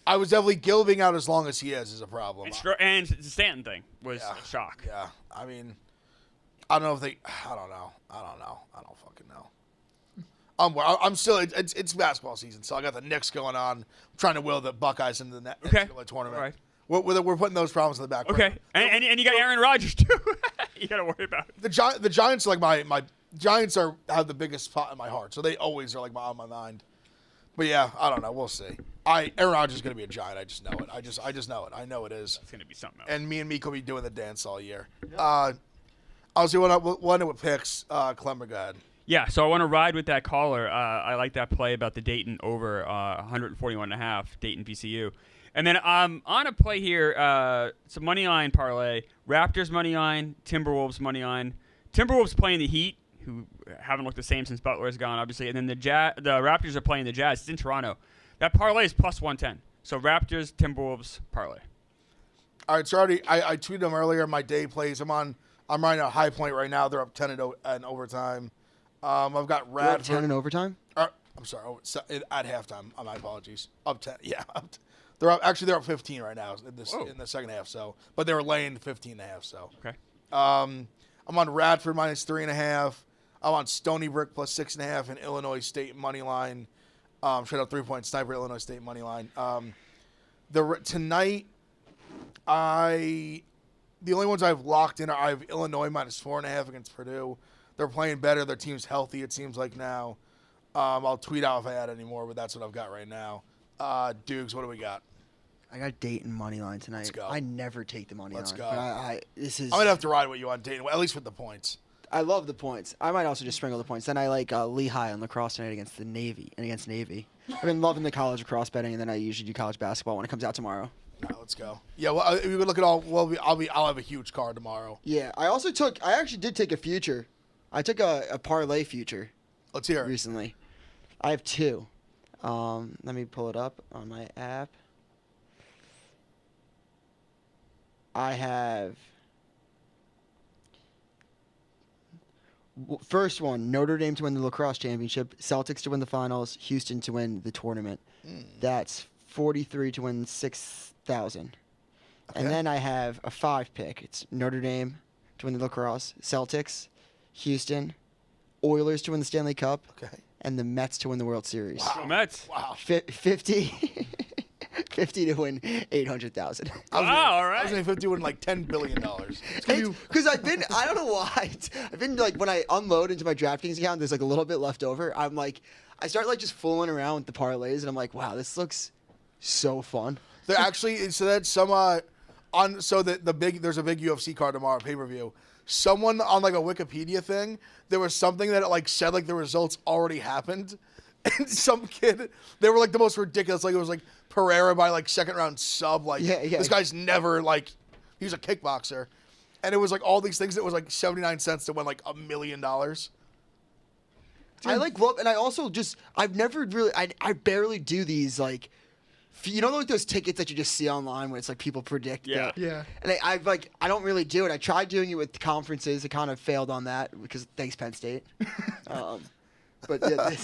I was definitely Gil being out as long as he is a problem. And the Stanton thing was a shock. Yeah. I mean, I don't know if they. I don't know. I don't fucking know. I'm still. It's basketball season, so I got the Knicks going on. I'm trying to will the Buckeyes into the next tournament. All right. We're putting those problems in the back. Okay. And you got Aaron Rodgers too. You got to worry about it. The Giants are like my Giants have the biggest spot in my heart, so they always are like on my mind. But yeah, I don't know. We'll see. Aaron Rodgers is going to be a Giant. I just know it. I just know it. I know it is. It's going to be something else. And me and Meek will be doing the dance all year. Obviously, we'll end it with picks. Clemmer, go ahead. Yeah, so I want to ride with that caller. I like that play about the Dayton over 141.5, Dayton VCU. And then on a play here, some money line parlay. Raptors money line, Timberwolves money line. Timberwolves playing the Heat, who haven't looked the same since Butler's gone, obviously. And then the Raptors are playing the Jazz. It's in Toronto. That parlay is plus 110. So Raptors, Timberwolves parlay. All right, so I tweeted them earlier. My day plays. I'm running a high point right now. They're up 10 in overtime. I've got Radford. 10 in overtime? I'm sorry. At halftime. My apologies. Up 10. Yeah. They're up 15 right now in the second half. So, but they were laying 15.5. So. Okay. I'm on Radford minus 3.5. I'm on Stony Brook plus 6.5 and Illinois State money line. Straight up 3-point sniper Illinois State money line. Tonight, the only ones I've locked in I have Illinois minus 4.5 against Purdue. They're playing better. Their team's healthy. It seems like now. I'll tweet out if I add any more, but that's what I've got right now. Dukes, what do we got? I got Dayton money line tonight. Let's go. I never take the money line. Let's go. I'm gonna have to ride with you on Dayton, at least with the points. I love the points. I might also just sprinkle the points. Then I like Lehigh on lacrosse tonight against Navy. I've been loving the college lacrosse betting, and then I usually do college basketball when it comes out tomorrow. All right, let's go. Yeah, well, if we look at all, I'll have a huge card tomorrow. Yeah, I actually did take a future. I took a parlay future. Let's hear it. Recently. I have two. Let me pull it up on my app. I have first one, Notre Dame to win the lacrosse championship, Celtics to win the finals, Houston to win the tournament. That's 43 to win 6,000. Okay. And then I have a 5-pick. It's Notre Dame to win the lacrosse, Celtics, Houston, Oilers to win the Stanley Cup, and the Mets to win the World Series. Wow. Mets. Wow. 50 to win 800,000. Wow, all right. I was saying 50 to win like $10 billion. Because I don't know why. I've been like, when I unload into my DraftKings account, there's like a little bit left over. I start like just fooling around with the parlays, and I'm like, wow, this looks so fun. They're actually, so that's some, there's a big UFC card tomorrow, pay-per-view. Someone on like a Wikipedia thing, there was something that like said like the results already happened. And some kid, they were like the most ridiculous. Like it was like Pereira by like second round sub. Like this guy's never like He was a kickboxer, and it was like all these things that was like 79 cents that went like $1 million. I love, and I also I've never really, I barely do these like, you know, like those tickets that you just see online where it's like people predict. Yeah. Yeah. And I don't really do it. I tried doing it with conferences. I kind of failed on that because thanks Penn State. But yeah,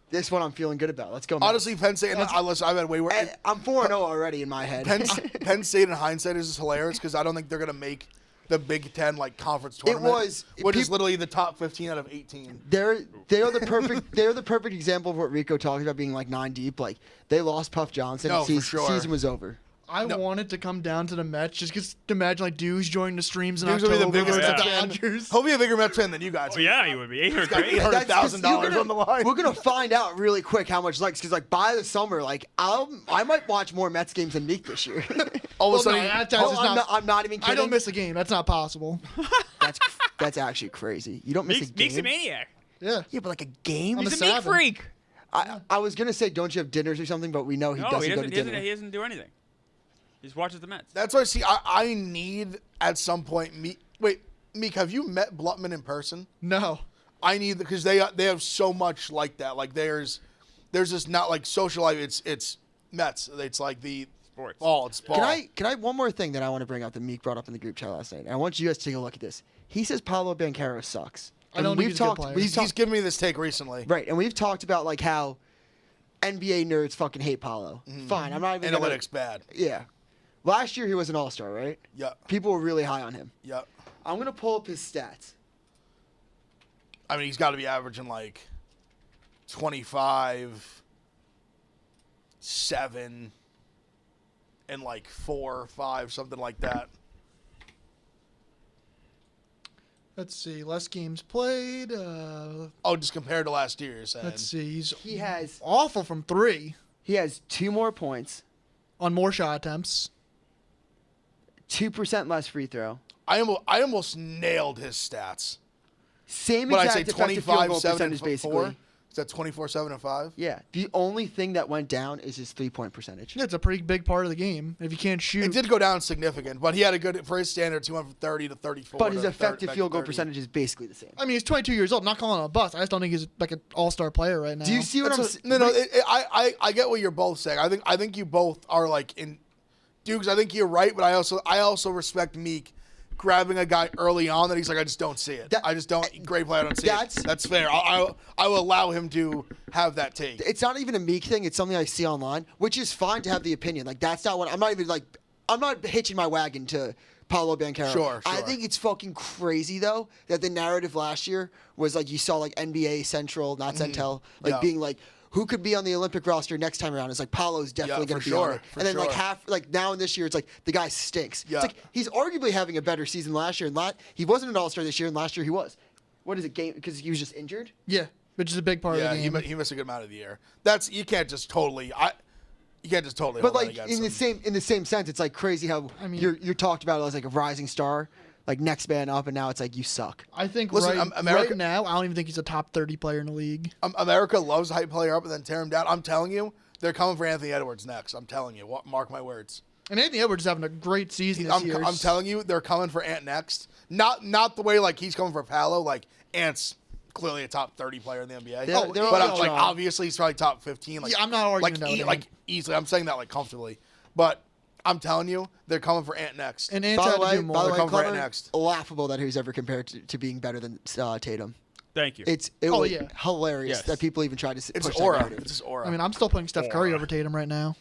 this one I'm feeling good about. Let's go. Mets. Honestly, Penn State. Listen, I've had way worse. I'm 4-0 already in my head. Penn State in hindsight is just hilarious because I don't think they're gonna make the Big Ten like conference tournament. Which is literally the top 15 out of 18. They're the perfect example of what Rico talked about being like 9 deep. Like they lost Puff Johnson. No, for sure. Season was over. I want it to come down to the Mets just because imagine like Deuce joining the streams in Deuce October. will be the biggest with the fan. Dodgers. He'll be a bigger Mets fan than you guys. Oh, yeah, he would be. $800,000 on the line. We're gonna find out really quick how much likes because like by the summer, like I might watch more Mets games than Meek this year. All of a sudden, I'm not even kidding. I don't miss a game. That's not possible. That's actually crazy. You don't miss a game. Meek's a maniac. Yeah. Yeah, but like a game. He's a Meek freak. I was gonna say, don't you have dinners or something? But we know he doesn't go to dinner. He doesn't do anything. He just watches the Mets. That's why I need at some point Meek. Wait, Meek, have you met Blutman in person? No. I need because they have so much like that. Like there's just not like social life. It's Mets. It's like the sports. It's ball. Can I one more thing that I want to bring up that Meek brought up in the group chat last night? And I want you guys to take a look at this. He says Paolo Banchero sucks. I don't think he's a good player. He's given me this take recently. Right, and we've talked about like how NBA nerds fucking hate Paolo. Fine, I'm not even analytics bad. Yeah. Last year he was an all-star, right? Yeah. People were really high on him. Yep. I'm going to pull up his stats. I mean, he's got to be averaging like 25, 7, and like 4, 5, something like that. Let's see. Less games played. Just compared to last year, you're saying. Let's see. He has awful from 3. He has 2 more points on more shot attempts. 2% less free throw. I almost nailed his stats. Same exact I say 25, 7, and basically. 4? Is that 24, 7, and 5? Yeah. The only thing that went down is his 3-point percentage. Yeah, it's a pretty big part of the game. If you can't shoot. It did go down significant, but he had a good, for his standards, he went from 30 to 34. But his effective field goal percentage is basically the same. I mean, he's 22 years old. I'm not calling him a bust. I just don't think he's like an all-star player right now. Do you see what I'm saying? No. I get what you're both saying. I think you both are like in Dukes. I think you're right, but I also respect Meek grabbing a guy early on that he's like, I just don't see it. I just don't. Great play, I don't see it. That's fair. I will allow him to have that take. It's not even a Meek thing. It's something I see online, which is fine to have the opinion. Like that's not what I'm not even like. I'm not hitching my wagon to Paolo Banchero. Sure. I think it's fucking crazy though that the narrative last year was like you saw like NBA Central, not Centel, like being like, who could be on the Olympic roster next time around? It's like Paolo's definitely going to be on it. And then like now in this year, it's like the guy stinks. Yeah. It's like he's arguably having a better season last year. And he wasn't an All-Star this year, and last year he was. What is it, game? Because he was just injured? Yeah, which is a big part of the game. Yeah, he missed a good amount of the year. You can't just totally. You can't just totally. But like in the same sense, it's like crazy how you're talked about as like a rising star. Like next man up, and now it's like you suck. I think right now, I don't even think he's a top 30 player in the league. America loves to hype player up and then tear him down. I'm telling you, they're coming for Anthony Edwards next. I'm telling you, mark my words. And Anthony Edwards is having a great season this year. I'm telling you, they're coming for Ant next. Not the way like he's coming for Paolo. Like Ant's clearly a top 30 player in the NBA. But obviously he's probably top 15. Like, yeah, I'm not arguing like easily. I'm saying that like comfortably, but. I'm telling you, they're coming for Ant next. And Ant had to do more. By the way, coming for Ant next. Laughable that he's ever compared to being better than Tatum. Thank you. It was hilarious that people even tried to push that aura. It's his aura. I mean, I'm still putting Steph Curry over Tatum right now.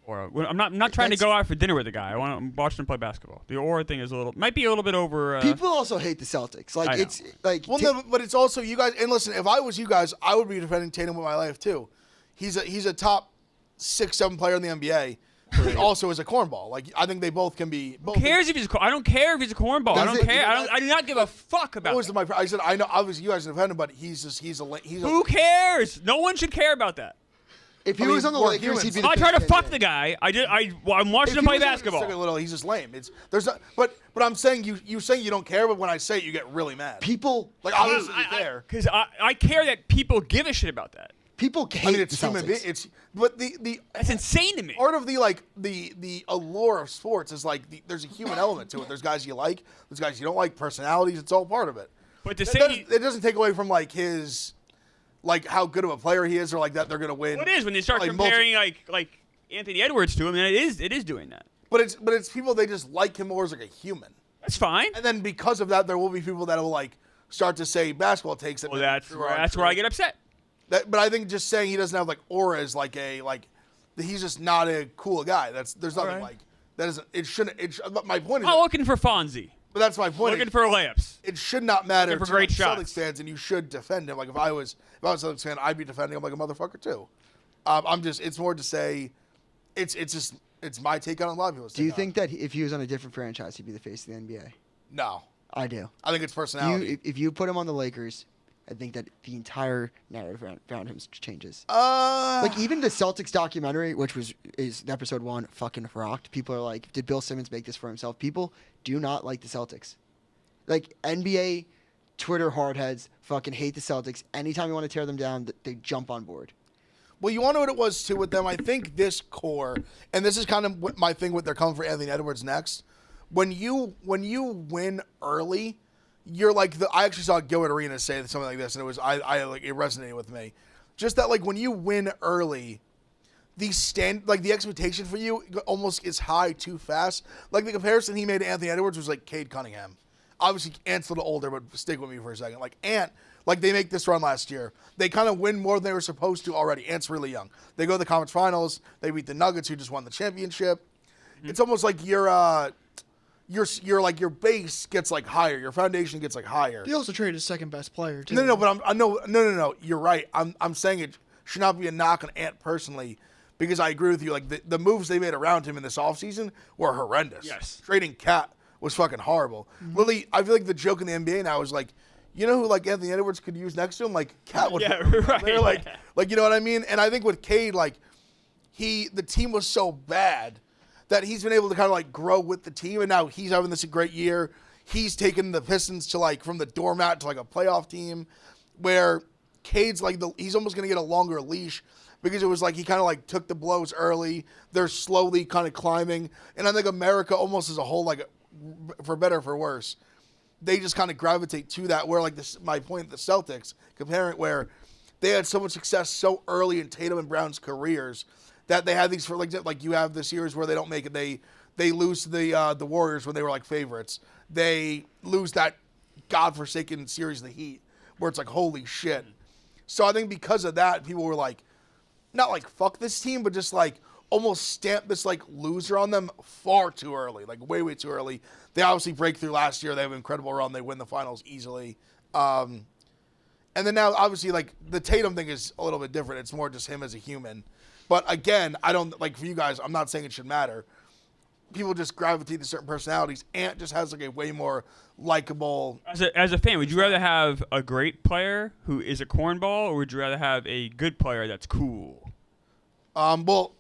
Aura. I'm not trying to go out for dinner with the guy. I'm watching him play basketball. The aura thing is might be a little bit over. People also hate the Celtics. Like it's like. Well, no, but it's also you guys. And listen, if I was you guys, I would be defending Tatum with my life too. He's a top 6, 7 player in the NBA. He also is a cornball. Like I think they both can be. Who cares if he's? I don't care if he's a cornball. I don't care. I do not give a fuck about. I said I know. Obviously, you guys defend him, but he's a. Who cares? No one should care about that. If he was on the Lakers, he'd be. I try to fuck the guy. I'm watching him play basketball. He's just lame. But I'm saying you saying you don't care, but when I say it, you get really mad. People like obviously you care because I care that people give a shit about that. People hate I mean, it's the human. Celtics. But the That's insane to me. part of the allure of sports is like there's a human element to it. There's guys you like, there's guys you don't like, personalities. It's all part of it. But to it doesn't take away from like his how good of a player he is or like that they're gonna win. What is when they start comparing like Anthony Edwards to him? And it is doing that. But it's people they just like him more as like a human. That's fine. And then because of that, there will be people that will like start to say basketball takes it. Well, that's where I get upset. But I think just saying he doesn't have like aura is like he's just not a cool guy. There's nothing like that. Isn't it? Shouldn't. My point is. I'm looking for Fonzie. But that's my point. Looking for layups. It should not matter looking for to great Celtics shots. fans, and you should defend him. Like if I was a Celtics fan, I'd be defending him like a motherfucker too. It's more to say, it's my take on it. A lot of people's Do you take think that if he was on a different franchise, he'd be the face of the NBA? No. I do. I think it's personality. If you put him on the Lakers, I think that the entire narrative around him changes. Like even the Celtics documentary, which is episode 1, fucking rocked. People are like, did Bill Simmons make this for himself? People do not like the Celtics. Like NBA Twitter hardheads fucking hate the Celtics. Anytime you want to tear them down, they jump on board. Well, you want to know what it was too with them? I think this core, and this is kind of what my thing with they're coming for Anthony Edwards next. When you win early, you're like I actually saw Gilbert Arenas say something like this, and it resonated with me. Just that like when you win early, the expectation for you almost is high too fast. Like the comparison he made to Anthony Edwards was like Cade Cunningham. Obviously, Ant's a little older, but stick with me for a second. Like Ant, they make this run last year. They kind of win more than they were supposed to already. Ant's really young. They go to the conference finals. They beat the Nuggets, who just won the championship. Mm-hmm. It's almost like your base gets like higher. Your foundation gets like higher. They also traded his second best player too. No. You're right. I'm saying it should not be a knock on Ant personally, because I agree with you. Like the moves they made around him in this offseason were horrendous. Yes. Trading Cat was fucking horrible. Mm-hmm. Literally, I feel like the joke in the NBA now is like, you know who like Anthony Edwards could use next to him? Like Cat would. Yeah, right. They're like you know what I mean? And I think with Cade, the team was so bad that he's been able to kind of like grow with the team, and now he's having this great year. He's taken the Pistons to like from the doormat to like a playoff team, where Cade's like he's almost gonna get a longer leash, because it was like he kind of like took the blows early. They're slowly kind of climbing, and I think America almost as a whole, like for better or for worse, they just kind of gravitate to that. Where like this, my point, the Celtics comparing it, where they had so much success so early in Tatum and Brown's careers that they had these for like you have the series where they don't make it. They lose to the Warriors when they were like favorites. They lose that godforsaken series, the Heat, where it's like holy shit. So I think because of that, people were like, not like fuck this team, but just like almost stamp this like loser on them far too early, like way too early. They obviously break through last year. They have an incredible run. They win the finals easily. And then now obviously like the Tatum thing is a little bit different. It's more just him as a human. But again, I don't like for you guys. I'm not saying it should matter. People just gravitate to certain personalities. Ant just has like a way more likable. As a fan, would you rather have a great player who is a cornball, or would you rather have a good player that's cool? Well,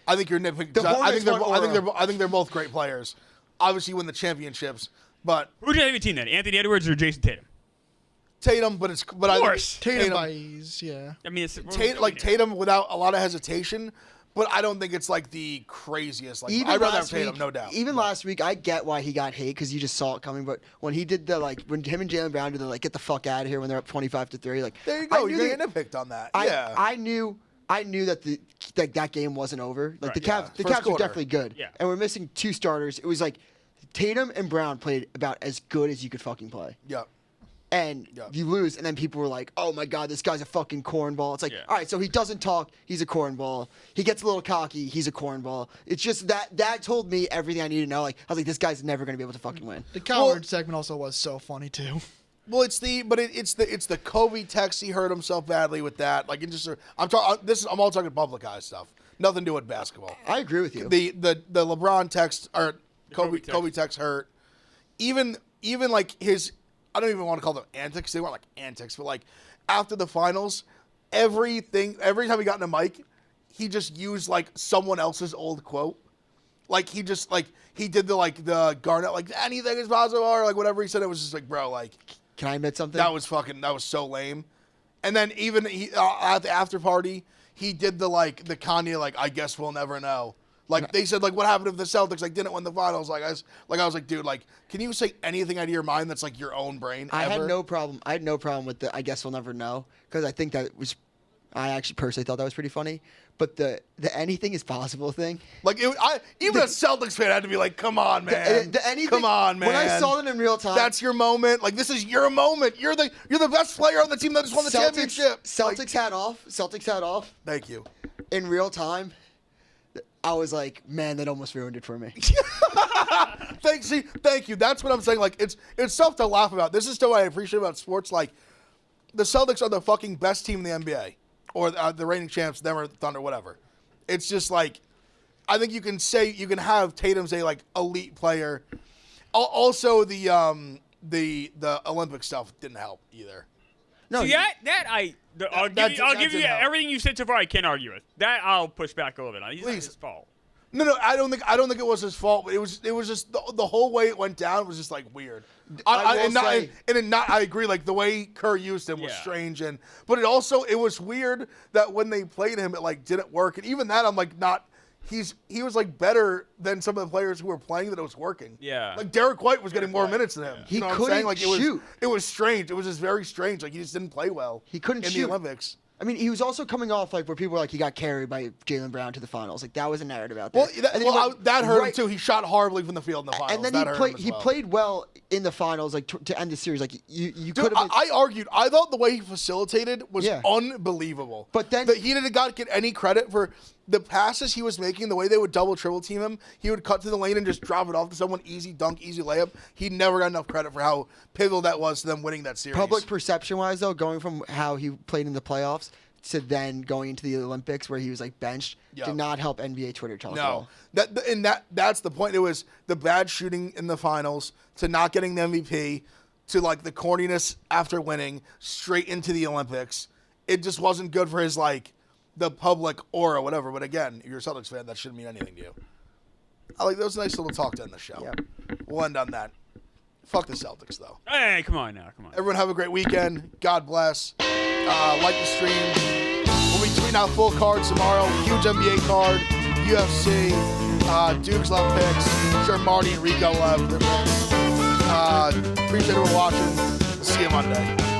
I think you're nitpicking. I think they're both great players. Obviously, win the championships, but who would you have your team then? Anthony Edwards or Jason Tatum? Tatum, but of course. Tatum by ease, yeah. I mean, it's Tatum without a lot of hesitation. But I don't think it's like the craziest. Like I'd rather have Tatum, no doubt. Even last week, I get why he got hate because you just saw it coming. But when he did when him and Jaylen Brown did the get the fuck out of here when they're up 25-3, like there you go, you're getting nitpicked on that. I knew that that game wasn't over. Like the Cavs were definitely good. Yeah. And we're missing 2 starters. It was like Tatum and Brown played about as good as you could fucking play. Yeah. And you lose, and then people were like, "Oh my God, this guy's a fucking cornball." It's like, all right, so he doesn't talk, he's a cornball. He gets a little cocky, he's a cornball. It's just that told me everything I need to know. Like I was like, this guy's never gonna be able to fucking win. The coward segment also was so funny too. Well, it's the Kobe text. He hurt himself badly with that. Like I'm all talking public eye stuff. Nothing to do with basketball. I agree with you. The LeBron text or Kobe text hurt. Even like his. I don't even want to call them antics. They weren't like antics, but like after the finals, every time he got in a mic, he just used like someone else's old quote. Like he just like he did the Garnett like anything is possible or like whatever he said. It was just like, bro, like can I admit something? That was so lame. And then even at the after party, he did the Kanye I guess we'll never know. They said what happened if the Celtics didn't win the finals? I was like, dude, can you say anything out of your mind that's your own brain? I had no problem with the I guess we'll never know, because I think that was, I actually personally thought that was pretty funny. But the anything is possible thing, even a Celtics fan had to be come on, man, come on, man. When I saw them in real time, that's your moment. This is your moment. You're the best player on the team that just won the championship. Celtics hat off. Thank you. In real time, I was like, man, that almost ruined it for me. Thank you. That's what I'm saying. It's stuff to laugh about. This is still what I appreciate about sports. The Celtics are the fucking best team in the NBA. Or the reigning champs, them or Thunder, whatever. It's just I think you can have Tatum's a elite player. Also, the Olympic stuff didn't help either. No, I'll give you everything you've said so far. I can't argue with that. I'll push back a little bit on. He's not his fault. No, I don't think it was his fault. But it was just the whole way it went down was just weird. I agree. The way Kerr used him was strange, but it was weird that when they played him, it didn't work. And even that, I'm not. He was better than some of the players who were playing that it was working. Yeah. Derek White was getting more minutes than him. He couldn't shoot. It was strange. It was just very strange. He just didn't play well. He couldn't shoot in the Olympics. I mean, he was also coming off where people were he got carried by Jaylen Brown to the finals. That was a narrative out there. Well, that hurt him too. He shot horribly from the field in the finals. And then he played well in the finals, to end the series. You could have. I argued. I thought the way he facilitated was unbelievable. But then he didn't get any credit for the passes he was making. The way they would double, triple team him, he would cut to the lane and just drop it off to someone, easy dunk, easy layup. He never got enough credit for how pivotal that was to them winning that series. Public perception-wise, though, going from how he played in the playoffs to then going into the Olympics where he was benched did not help NBA Twitter talk at all. That's the point. It was the bad shooting in the finals to not getting the MVP to the corniness after winning straight into the Olympics. It just wasn't good for his the public aura, whatever. But again, if you're a Celtics fan, that shouldn't mean anything to you. That was a nice little talk to end the show. Yeah. We'll end on that. Fuck the Celtics, though. Hey, come on now. Everyone have a great weekend. God bless. Like the stream. We'll be tweeting out full cards tomorrow. Huge NBA card. UFC. Duke's love picks. I'm sure Marty and Rico love their picks. Appreciate everyone watching. See you Monday.